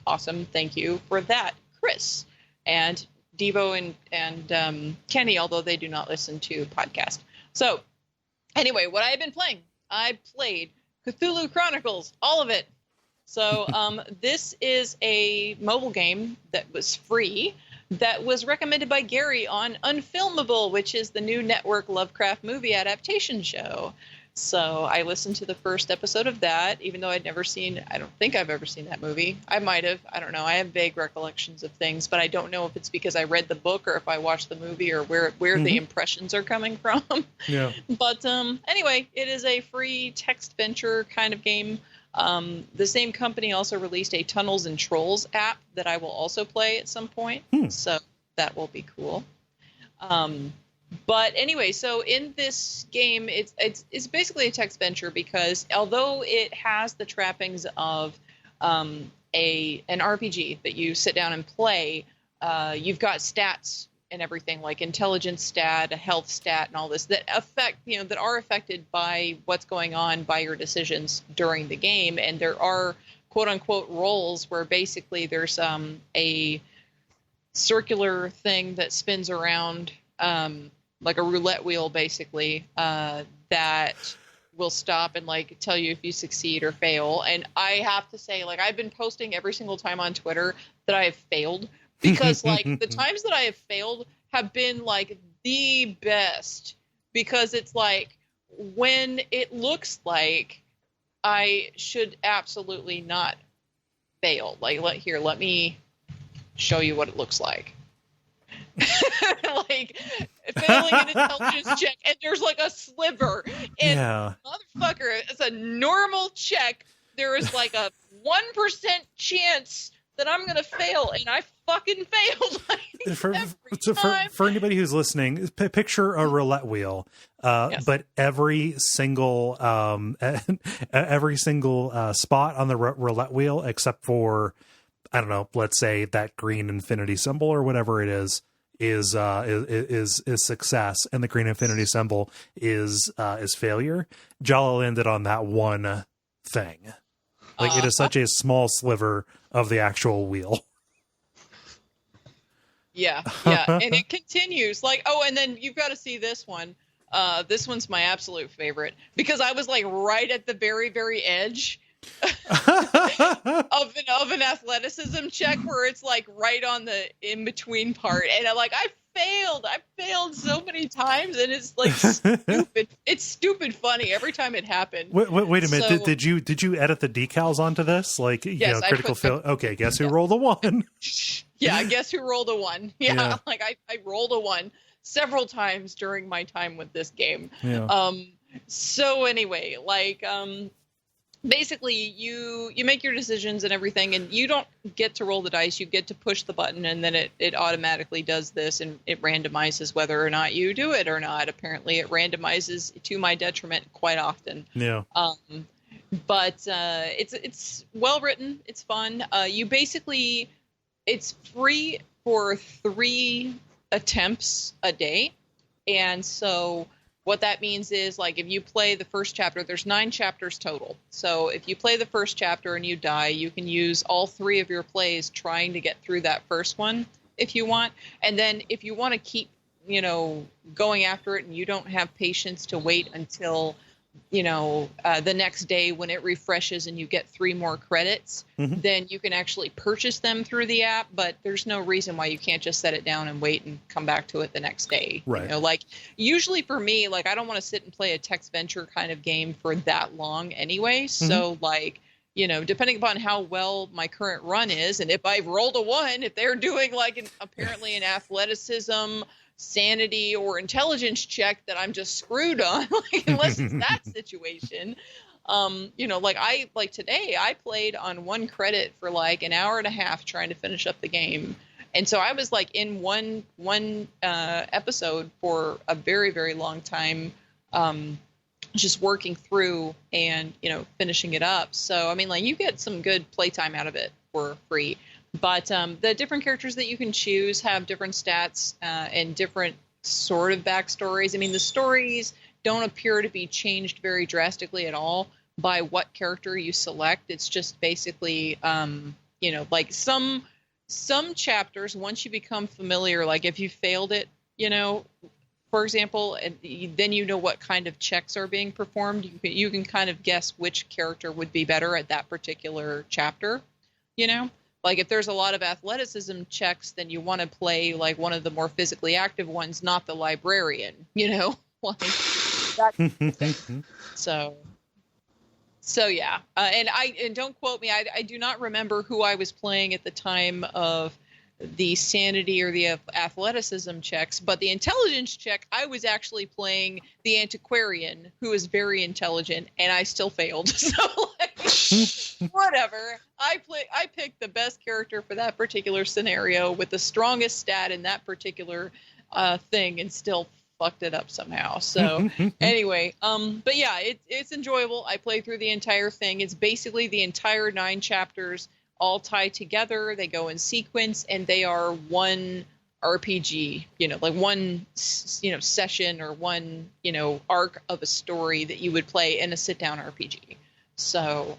awesome. Thank you for that, Chris. And Devo and Kenny, although they do not listen to podcast. So anyway, what I have been playing, I played Cthulhu Chronicles, all of it. So this is a mobile game that was free that was recommended by Gary on Unfilmable, which is the new network Lovecraft movie adaptation show. So I listened to the first episode of that, even though I don't think I've ever seen that movie. I might have. I don't know. I have vague recollections of things, but I don't know if it's because I read the book or if I watched the movie or where the impressions are coming from. Yeah. But anyway, it is a free text venture kind of game. The same company also released a Tunnels and Trolls app that I will also play at some point. So that will be cool. But anyway, so in this game, it's basically a text venture because although it has the trappings of an RPG that you sit down and play, you've got stats and everything like intelligence stat, a health stat, and all this that that are affected by what's going on by your decisions during the game. And there are quote unquote roles where basically there's a circular thing that spins around. Like a roulette wheel, basically, that will stop and like tell you if you succeed or fail. And I have to say, like, I've been posting every single time on Twitter that I have failed because like the times that I have failed have been like the best because it's like when it looks like I should absolutely not fail. Like, let me show you what it looks like. Like failing an intelligence check and there's like a sliver and motherfucker, it's a normal check. There is like a 1% chance that I'm gonna fail and I fucking failed like, for anybody who's listening, picture a roulette wheel, but every single spot on the roulette wheel except for, I don't know, let's say that green infinity symbol or whatever it is success, and the green infinity symbol is failure. Jala landed on that one thing. Like it is such a small sliver of the actual wheel. Yeah, and it continues. Like, oh, and then you've got to see this one. This one's my absolute favorite because I was like right at the very, very edge of an athleticism check where it's like right on the in between part, and I failed so many times, and it's like stupid. It's stupid funny every time it happened. Wait a minute. So, did you edit the decals onto this? Like, yes, critical fail. Okay, guess who rolled a 1? Yeah, guess who rolled a 1? Yeah. Like I rolled a 1 several times during my time with this game. Yeah. So anyway, like basically you make your decisions and everything, and you don't get to roll the dice. You get to push the button, and then it automatically does this, and it randomizes whether or not you do it or not. Apparently it randomizes to my detriment quite often. Yeah. But it's well written. It's fun. It's free for 3 attempts a day, and so what that means is, like, if you play the first chapter, there's 9 chapters total. So if you play the first chapter and you die, you can use all 3 of your plays trying to get through that first one if you want. And then if you want to keep, going after it, and you don't have patience to wait until, the next day when it refreshes and you get 3 more credits, then you can actually purchase them through the app. But there's no reason why you can't just set it down and wait and come back to it the next day. Right. Like, usually for me, like, I don't want to sit and play a text venture kind of game for that long anyway. So, like, depending upon how well my current run is, and if I've rolled a 1, if they're doing like apparently an athleticism, sanity, or intelligence check, that I'm just screwed on, like, unless it's that situation. Like today I played on 1 credit for like an hour and a half trying to finish up the game. And so I was like in one episode for a very, very long time, just working through and, finishing it up. So, I mean, like, you get some good playtime out of it for free. But the different characters that you can choose have different stats and different sort of backstories. I mean, the stories don't appear to be changed very drastically at all by what character you select. It's just basically, like some chapters, once you become familiar, like if you failed it, for example, then you know what kind of checks are being performed. You can kind of guess which character would be better at that particular chapter, Like, if there's a lot of athleticism checks, then you want to play like one of the more physically active ones, not the librarian, like that. So yeah. And don't quote me. I do not remember who I was playing at the time of the sanity or the athleticism checks, but the intelligence check, I was actually playing the antiquarian, who is very intelligent, and I still failed. So, like, whatever. I picked the best character for that particular scenario with the strongest stat in that particular thing, and still fucked it up somehow. So anyway, but yeah, it's enjoyable. I played through the entire thing. It's basically the entire 9 chapters all tied together. They go in sequence, and they are one RPG, like one, session or one, arc of a story that you would play in a sit-down RPG. So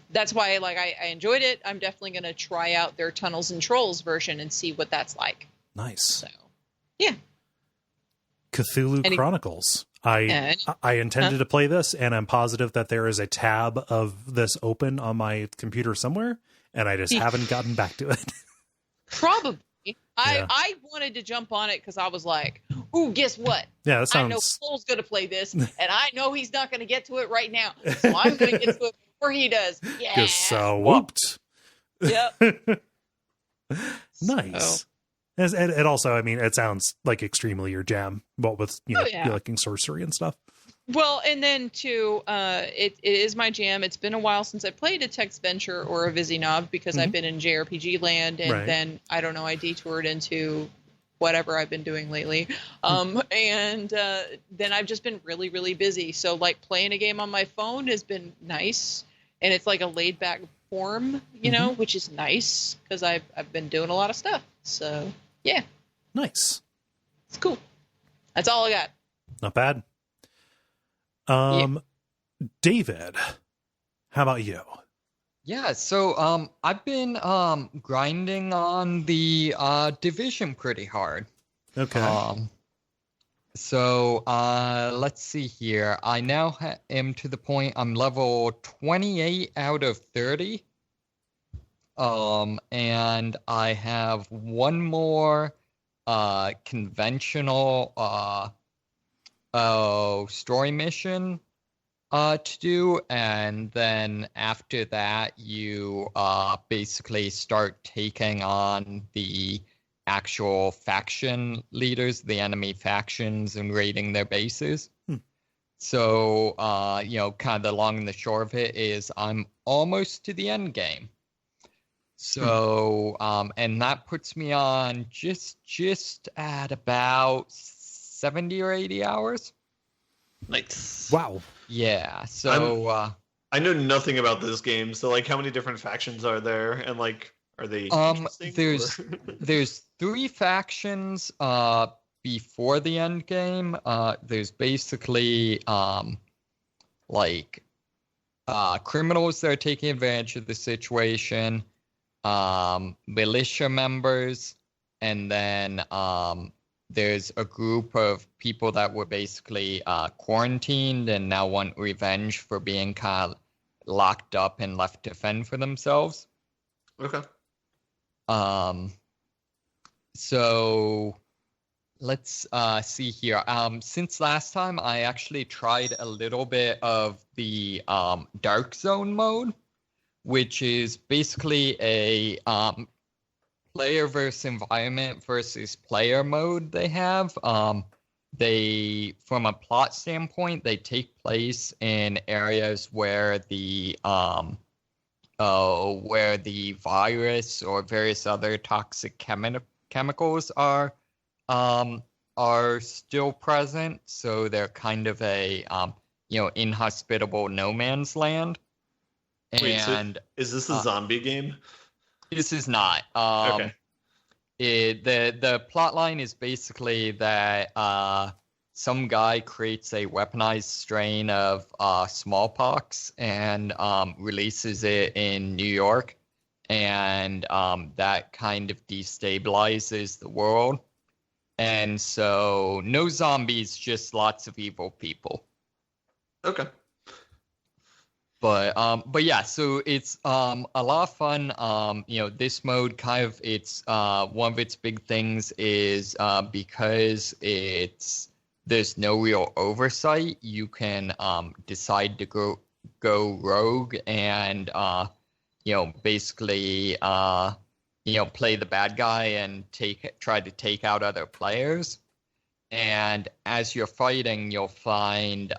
that's why, like, I enjoyed it. I'm definitely going to try out their Tunnels and Trolls version and see what that's like. Nice. So, yeah. Cthulhu Chronicles. I intended to play this, and I'm positive that there is a tab of this open on my computer somewhere, and I just haven't gotten back to it. Probably. I wanted to jump on it because I was like, ooh, guess what? Yeah, that sounds... I know Cole's going to play this, and I know he's not going to get to it right now, so I'm going to get to it before he does. Yeah. Just whooped. Yep. Nice. So. And also, I mean, it sounds like extremely your jam, but with, you liking sorcery and stuff. Well, and then too, it is my jam. It's been a while since I played a text venture or a Vizinob because I've been in JRPG land, and then I don't know, I detoured into whatever I've been doing lately, and then I've just been really, really busy. So, like, playing a game on my phone has been nice, and it's like a laid back form, which is nice because I've been doing a lot of stuff. So yeah, nice. It's cool. That's all I got. Not bad. David, how about you? Yeah, so I've been grinding on the Division pretty hard. Okay. So let's see here. I now am to the point I'm level 28 out of 30. And I have one more conventional story mission to do, and then after that you basically start taking on the actual faction leaders, the enemy factions, and raiding their bases. So, kind of the long and the short of it is I'm almost to the end game. So, and that puts me on just at about 70 or 80 hours. Nice. Wow. Yeah. So, I know nothing about this game. So, like, how many different factions are there, and like, are they interesting? There's 3 factions. Before the end game, there's basically criminals that are taking advantage of the situation, militia members, and then there's a group of people that were basically quarantined and now want revenge for being kind of locked up and left to fend for themselves. Okay. So let's see here. Since last time, I actually tried a little bit of the Dark Zone mode, which is basically a player versus environment versus player mode they have. They, from a plot standpoint, they take place in areas where the virus or various other toxic chemicals are still present, so they're kind of a inhospitable no man's land. Wait, And so is this a zombie game? This is not. Okay. The plot line is basically that some guy creates a weaponized strain of smallpox and releases it in New York, and that kind of destabilizes the world. And so no zombies, just lots of evil people. Okay. But yeah, so it's a lot of fun. This mode kind of, it's one of its big things is because there's no real oversight. You can decide to go rogue and basically play the bad guy and try to take out other players. And as you're fighting, you'll find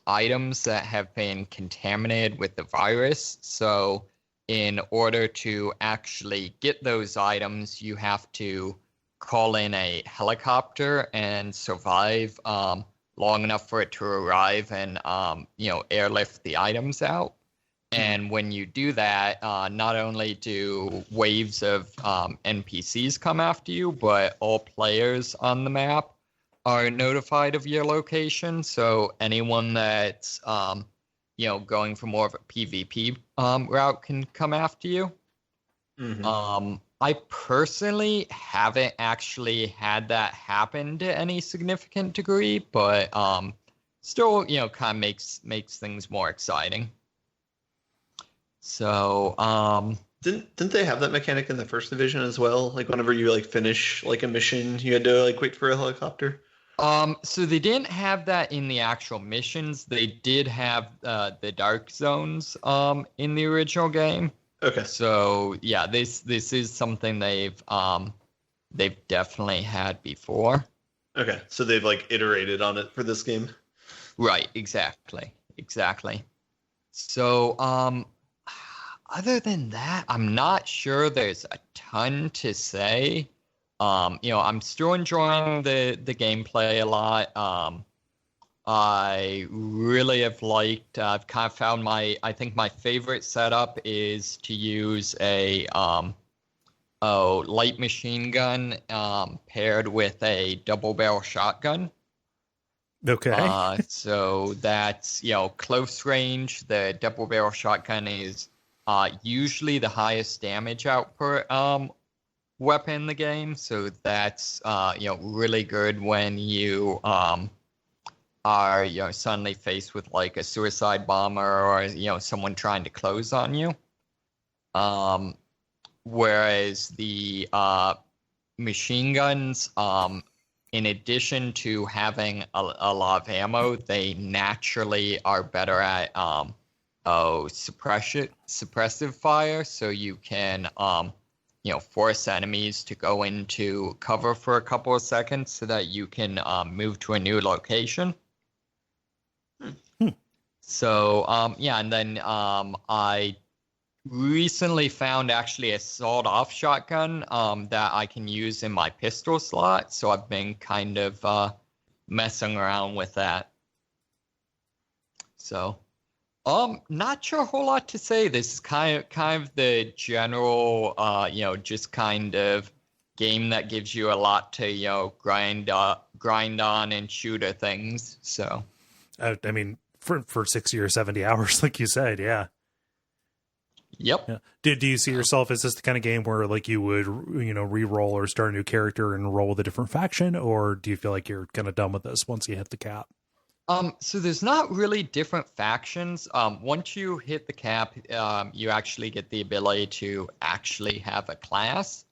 items that have been contaminated with the virus. So in order to actually get those items, you have to call in a helicopter and survive long enough for it to arrive and airlift the items out. And when you do that, not only do waves of NPCs come after you, but all players on the map are notified of your location. So anyone that's going for more of a PvP route can come after you. Mm-hmm. I personally haven't actually had that happen to any significant degree, but still, kind of makes things more exciting. So, didn't they have that mechanic in the first division as well? Like whenever you finish a mission, you had to wait for a helicopter. So they didn't have that in the actual missions. They did have the dark zones in the original game. Okay. So yeah, this is something they've definitely had before. Okay, so they've iterated on it for this game. Right. Exactly. So other than that, I'm not sure there's a ton to say. I'm still enjoying the gameplay a lot. I really have liked, I've kind of found I think my favorite setup is to use a light machine gun paired with a double barrel shotgun. Okay. So that's, close range. The double barrel shotgun is usually the highest damage output weapon in the game. So that's, really good when you are, suddenly faced with a suicide bomber or, someone trying to close on you. Whereas the machine guns, in addition to having a lot of ammo, they naturally are better at suppressive fire, so you can force enemies to go into cover for a couple of seconds so that you can move to a new location. So, yeah, and then I recently found actually a sawed-off shotgun that I can use in my pistol slot. So I've been kind of messing around with that. So, not sure a whole lot to say. This is kind of the general, just kind of game that gives you a lot to, grind on and shoot at things. So, I mean, for 60 or 70 hours, like you said, yeah. Yep. Yeah. Do you see yourself as this the kind of game where like you would, re-roll or start a new character and roll with a different faction, or do you feel like you're kind of done with this once you hit the cap? So there's not really different factions. Once you hit the cap, you actually get the ability to actually have a class.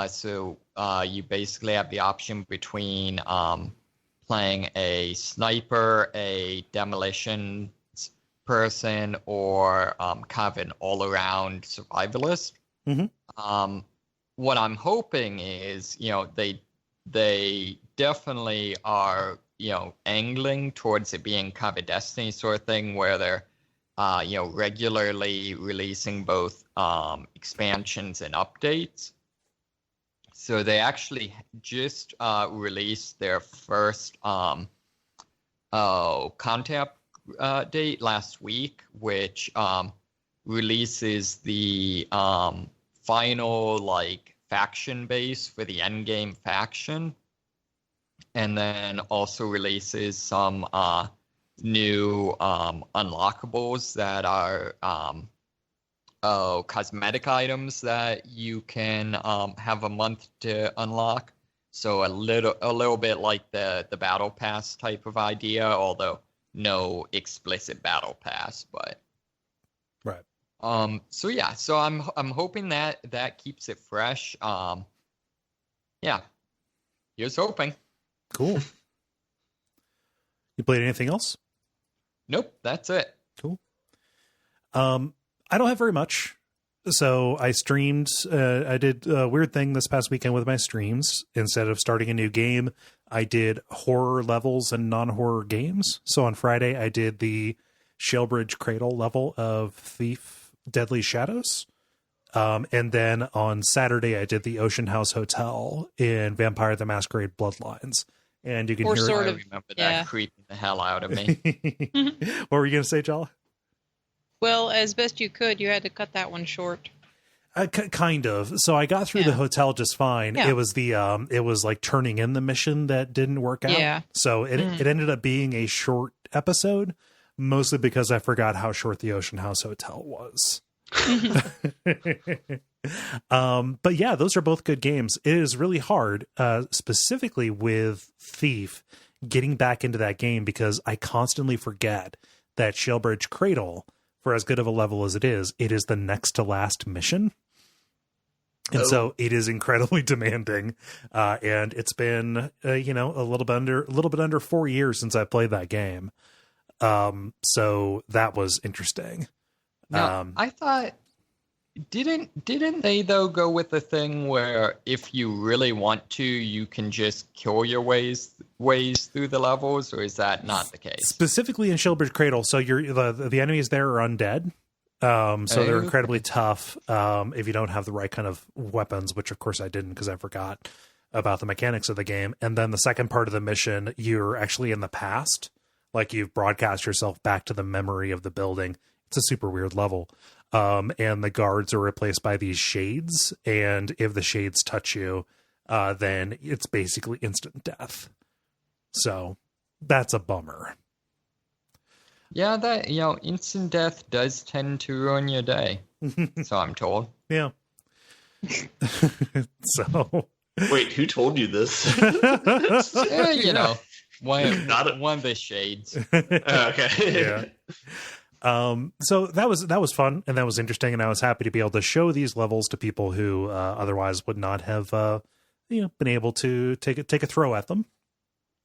So you basically have the option between playing a sniper, a demolition person, or kind of an all-around survivalist. Mm-hmm. What I'm hoping is, they definitely are, angling towards it being kind of a Destiny sort of thing where they're, regularly releasing both expansions and updates. So they actually just released their first content date last week, which releases the final faction base for the endgame faction, and then also releases some new unlockables that are cosmetic items that you can have a month to unlock. So a little bit like the battle pass type of idea, although no explicit battle pass, but right. So yeah, so I'm hoping that keeps it fresh. Yeah, here's hoping. Cool. You played anything else? Nope, that's it. Cool. I don't have very much. So I streamed, I did a weird thing this past weekend with my streams. Instead of starting a new game, I did horror levels and non-horror games. So on Friday, I did the Shellbridge Cradle level of Thief Deadly Shadows. And then on Saturday, I did the Ocean House Hotel in Vampire the Masquerade Bloodlines. And you can hear I remember that creeping the hell out of me. What were you going to say, Jala? Well, as best you could, you had to cut that one short. Kind of. So I got through the hotel just fine. Yeah. It was it was like turning in the mission that didn't work out. Yeah. So it ended up being a short episode, mostly because I forgot how short the Ocean House Hotel was. But yeah, those are both good games. It is really hard, specifically with Thief, getting back into that game because I constantly forget that Shellbridge Cradle, for as good of a level as it is the next to last mission. And so it is incredibly demanding. And it's been, a little bit under 4 years since I played that game. So that was interesting. Now, I thought, didn't they though go with the thing where if you really want to, you can just kill your ways through the levels, or is that not the case? Specifically in Shellbridge Cradle, so the enemies there are undead. So they're incredibly tough if you don't have the right kind of weapons, which of course I didn't because I forgot about the mechanics of the game. And then the second part of the mission, you're actually in the past, like you've broadcast yourself back to the memory of the building. It's a super weird level. And the guards are replaced by these shades, and if the shades touch you, then it's basically instant death. So that's a bummer. Yeah, that instant death does tend to ruin your day. So I'm told. Yeah. So wait, who told you this? one of the shades. Okay. Yeah. So that was fun and that was interesting, and I was happy to be able to show these levels to people who otherwise would not have been able to take a throw at them.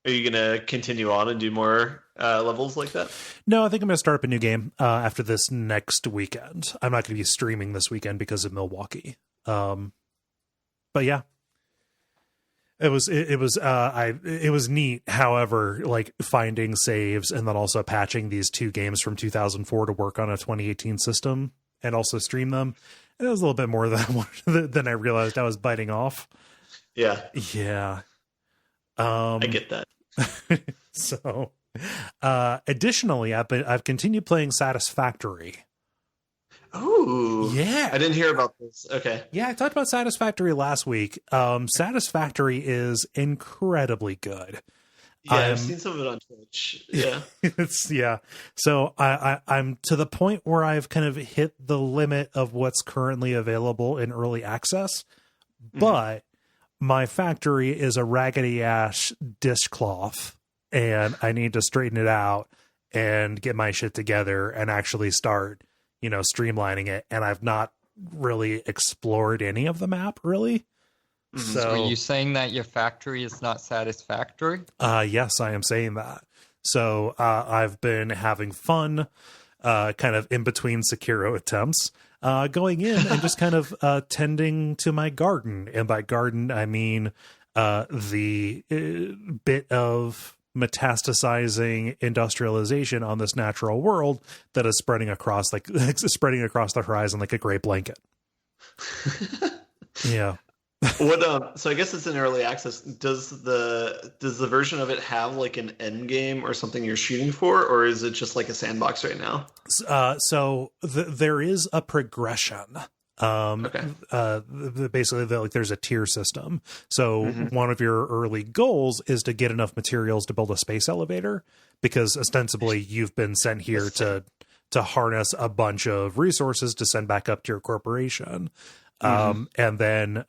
Are you gonna continue on and do more levels like that? No, I think I'm gonna start up a new game after this next weekend. I'm not gonna be streaming this weekend because of Milwaukee. But yeah, It was neat. However, like finding saves and then also patching these 2 games from 2004 to work on a 2018 system and also stream them. And it was a little bit more than I realized I was biting off. Yeah. Yeah. I get that. So, additionally, I've continued playing Satisfactory. Oh, yeah. I didn't hear about this. Okay. Yeah, I talked about Satisfactory last week. Satisfactory is incredibly good. Yeah, I've seen some of it on Twitch. Yeah. Yeah. So I'm to the point where I've kind of hit the limit of what's currently available in early access, but my factory is a raggedy ass dishcloth and I need to straighten it out and get my shit together and actually start, streamlining it. And I've not really explored any of the map really. So are you saying that your factory is not satisfactory? Yes, I am saying that. So I've been having fun kind of in between Sekiro attempts, going in and just kind of tending to my garden. And by garden, I mean the bit of metastasizing industrialization on this natural world that is spreading across the horizon like a gray blanket. Yeah. What so I guess it's in early access. Does the version of it have like an end game or something you're shooting for, or is it just like a sandbox right now? There is a progression. Okay. Basically there's a tier system. So one of your early goals is to get enough materials to build a space elevator, because ostensibly you've been sent here to harness a bunch of resources to send back up to your corporation. And then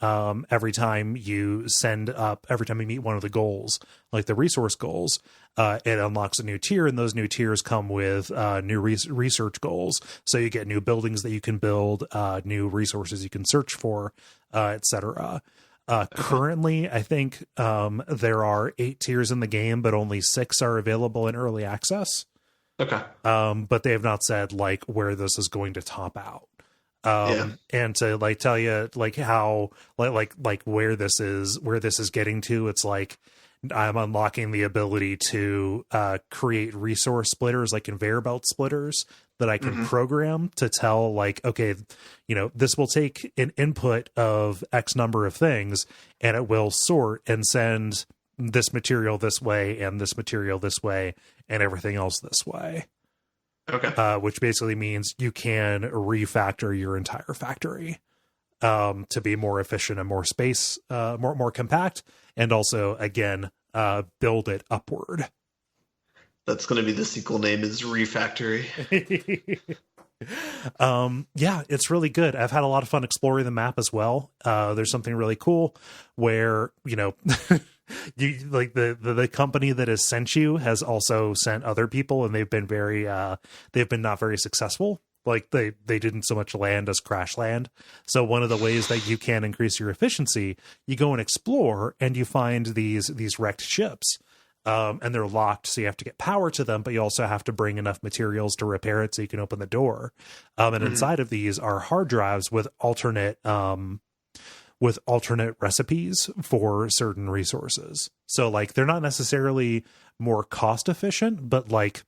every time you meet one of the goals, like the resource goals, it unlocks a new tier, and those new tiers come with new research goals. So you get new buildings that you can build, new resources you can search for, etc. Currently, I think there are 8 tiers in the game, but only 6 are available in early access. Okay. But they have not said like where this is going to top out. And to like tell you like how like where this is getting to, it's like I'm unlocking the ability to create resource splitters, like conveyor belt splitters that I can program to tell like, okay, this will take an input of X number of things and it will sort and send this material this way and this material this way and everything else this way. Okay. Which basically means you can refactor your entire factory to be more efficient and more space, more compact, and also again build it upward. That's going to be the sequel name, is Refactory. Yeah, it's really good. I've had a lot of fun exploring the map as well. There's something really cool where you like the company that has sent you has also sent other people, and they've been not very successful. Like they didn't so much land as crash land. So one of the ways that you can increase your efficiency, you go and explore and you find these wrecked ships. And they're locked, so you have to get power to them, but you also have to bring enough materials to repair it so you can open the door. And inside of these are hard drives with alternate recipes for certain resources. So like they're not necessarily more cost efficient, but like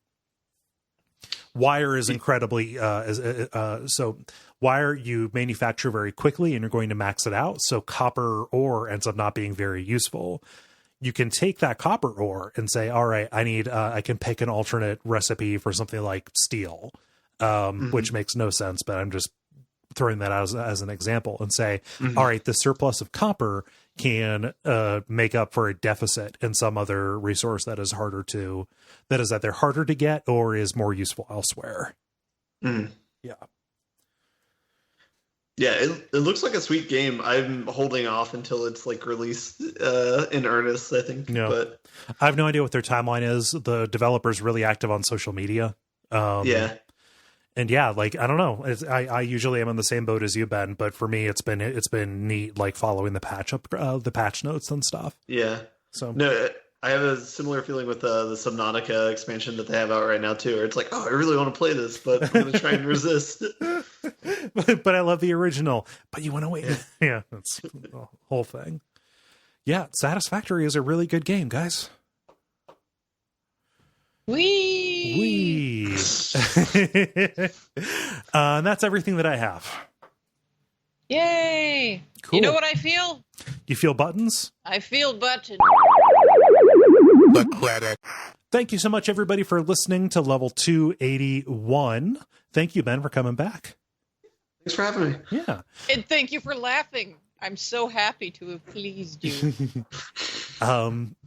wire is incredibly so wire you manufacture very quickly and you're going to max it out. So copper ore ends up not being very useful. You can take that copper ore and say, all right, I can pick an alternate recipe for something like steel, which makes no sense, but I'm just throwing that out as an example and say, all right, the surplus of copper can make up for a deficit in some other resource that is either harder to get or is more useful elsewhere. Yeah, it looks like a sweet game. I'm holding off until it's like released in earnest, I think. Yeah. But I have no idea what their timeline is. The developer's really active on social media. And yeah, like, I don't know. I usually am in the same boat as you, Ben, but for me, it's been neat, like following the patch notes and stuff. Yeah. So no, I have a similar feeling with the Subnautica expansion that they have out right now too. Where it's like, oh, I really want to play this, but I'm going to try and resist. But I love the original. But you want to wait? Yeah, that's the whole thing. Yeah, Satisfactory is a really good game, guys. Wee. And that's everything that I have. Yay! Cool. You know what I feel? You feel buttons? I feel button. The credit. Thank you so much, everybody, for listening to Level 281. Thank you, Ben, for coming back. Thanks for having me. Yeah. And thank you for laughing. I'm so happy to have pleased you.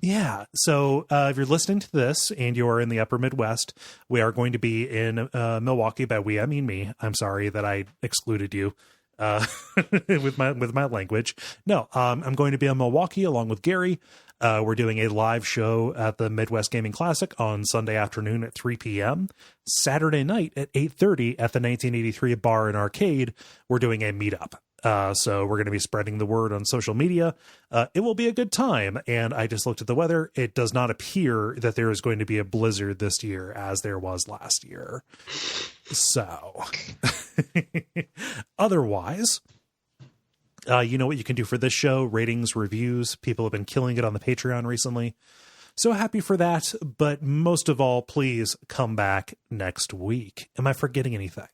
Yeah. So if you're listening to this and you are in the upper Midwest, we are going to be in Milwaukee. By we, I mean me. I'm sorry that I excluded you with my language. No, I'm going to be in Milwaukee along with Gary. We're doing a live show at the Midwest Gaming Classic on Sunday afternoon at 3 p.m. Saturday night at 8:30 at the 1983 Bar and Arcade, we're doing a meetup. So we're going to be spreading the word on social media. It will be a good time. And I just looked at the weather. It does not appear that there is going to be a blizzard this year as there was last year. So otherwise, you know what you can do for this show: ratings, reviews. People have been killing it on the Patreon recently. So happy for that. But most of all, please come back next week. Am I forgetting anything?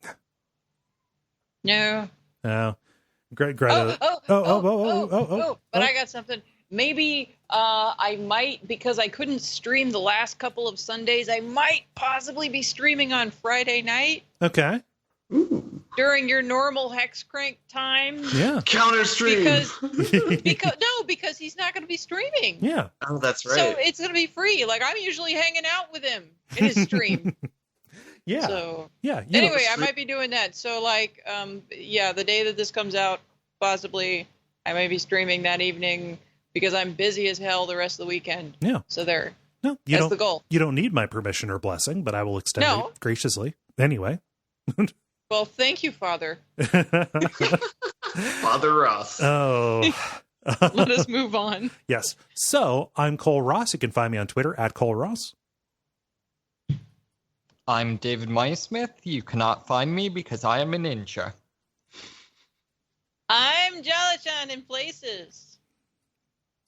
No. No. Greta. But I got something. Maybe I might, because I couldn't stream the last couple of Sundays, I might possibly be streaming on Friday night. Okay. Ooh. During your normal Hex Crank time. Yeah. Counter stream. Because he's not going to be streaming. Yeah. Oh, that's right. So it's going to be free. Like, I'm usually hanging out with him in his stream. Yeah. So yeah. anyway, I might be doing that. So like, the day that this comes out, possibly I may be streaming that evening because I'm busy as hell the rest of the weekend. Yeah. So there. No, that's the goal. You don't need my permission or blessing, but I will extend it graciously. Anyway. Well, thank you, Father. Father Ross. Oh. Let us move on. Yes. So I'm Cole Ross. You can find me on Twitter at Cole Ross. I'm David Myersmith. You cannot find me because I am a ninja. I'm Jala in places.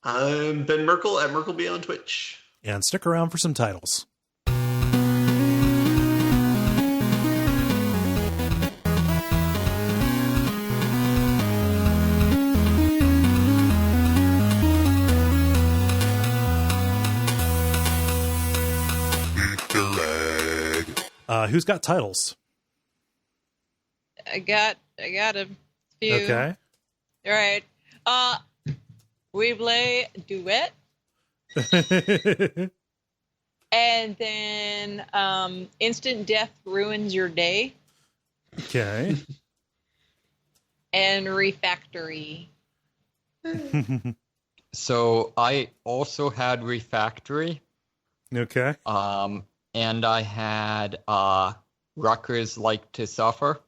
I'm Ben Merkel at Merkleby on Twitch. And stick around for some titles. Who's got titles? I got a few. Okay. All right. Oubliette Duet. And then Instant Death Ruins Your Day. Okay. And Refactory. So I also had Refactory. Okay. And I had Ruckers Like to Suffer.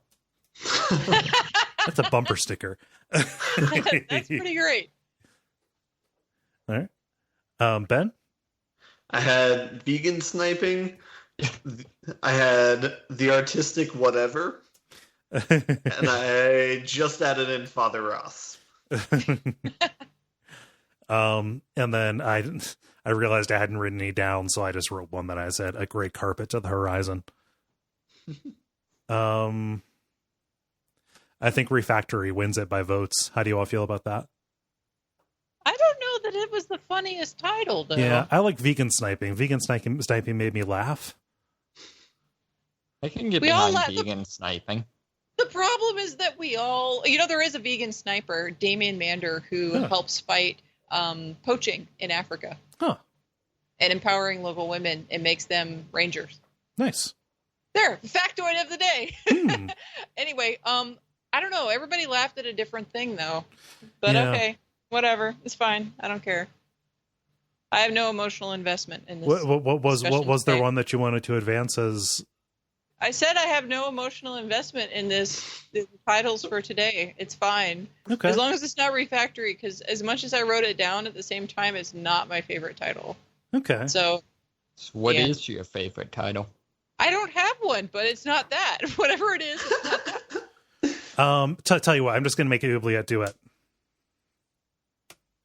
That's a bumper sticker. That's pretty great. All right. Ben? I had Vegan Sniping. I had The Artistic Whatever. And I just added in Father Ross. And then I realized I hadn't written any down, so I just wrote one that I said, A Great Carpet to the Horizon. I think Refactory wins it by votes. How do you all feel about that? I don't know that it was the funniest title, though. Yeah, I like Vegan Sniping. Vegan Sniping made me laugh. I can get behind Vegan Sniping. The problem is that we all... there is a vegan sniper, Damien Mander, who helps fight poaching in Africa. Huh. And empowering local women and makes them rangers. Nice. There, factoid of the day. Hmm. Anyway, I don't know. Everybody laughed at a different thing, though. But okay, whatever. It's fine. I don't care. I have no emotional investment in this. What was there one that you wanted to advance as? I said I have no emotional investment in the titles for today. It's fine. Okay. As long as it's not Refactory, because as much as I wrote it down at the same time, it's not my favorite title. Okay. So what is your favorite title? I don't have one, but it's not that. Whatever it is, it's not that. Tell you what, I'm just going to make it Oubliette Duet.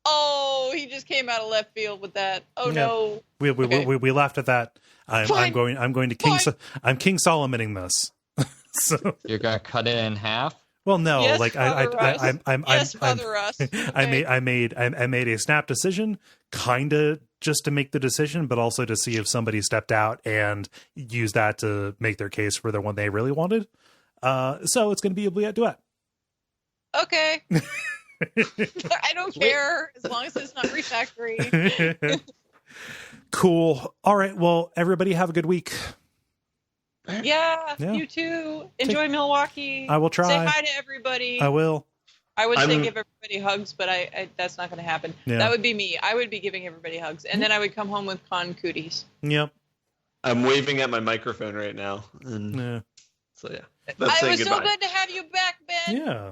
Oh, he just just came out of left field with that. Oh Yeah. no. We laughed at that. I'm going to I'm King Solomoning this. So You're gonna cut it in half. well, no, Yes, like Father Us. I made a snap decision, kind of just to make the decision, but also to see if somebody stepped out and use that to make their case for the one they really wanted. So it's going to be Oubliette Duet. Okay. I don't care as long as it's not refactory. Cool. All right. Well, everybody have a good week. Yeah, you too. Enjoy Milwaukee. I will try. Say hi to everybody. I will. I would say give everybody hugs, but I that's not going to happen. Yeah. That would be me. I would be giving everybody hugs, and then I would come home with con cooties. Yep. I'm waving at my microphone right now. And Yeah. so, yeah. It was so good to have you back, Ben. Yeah.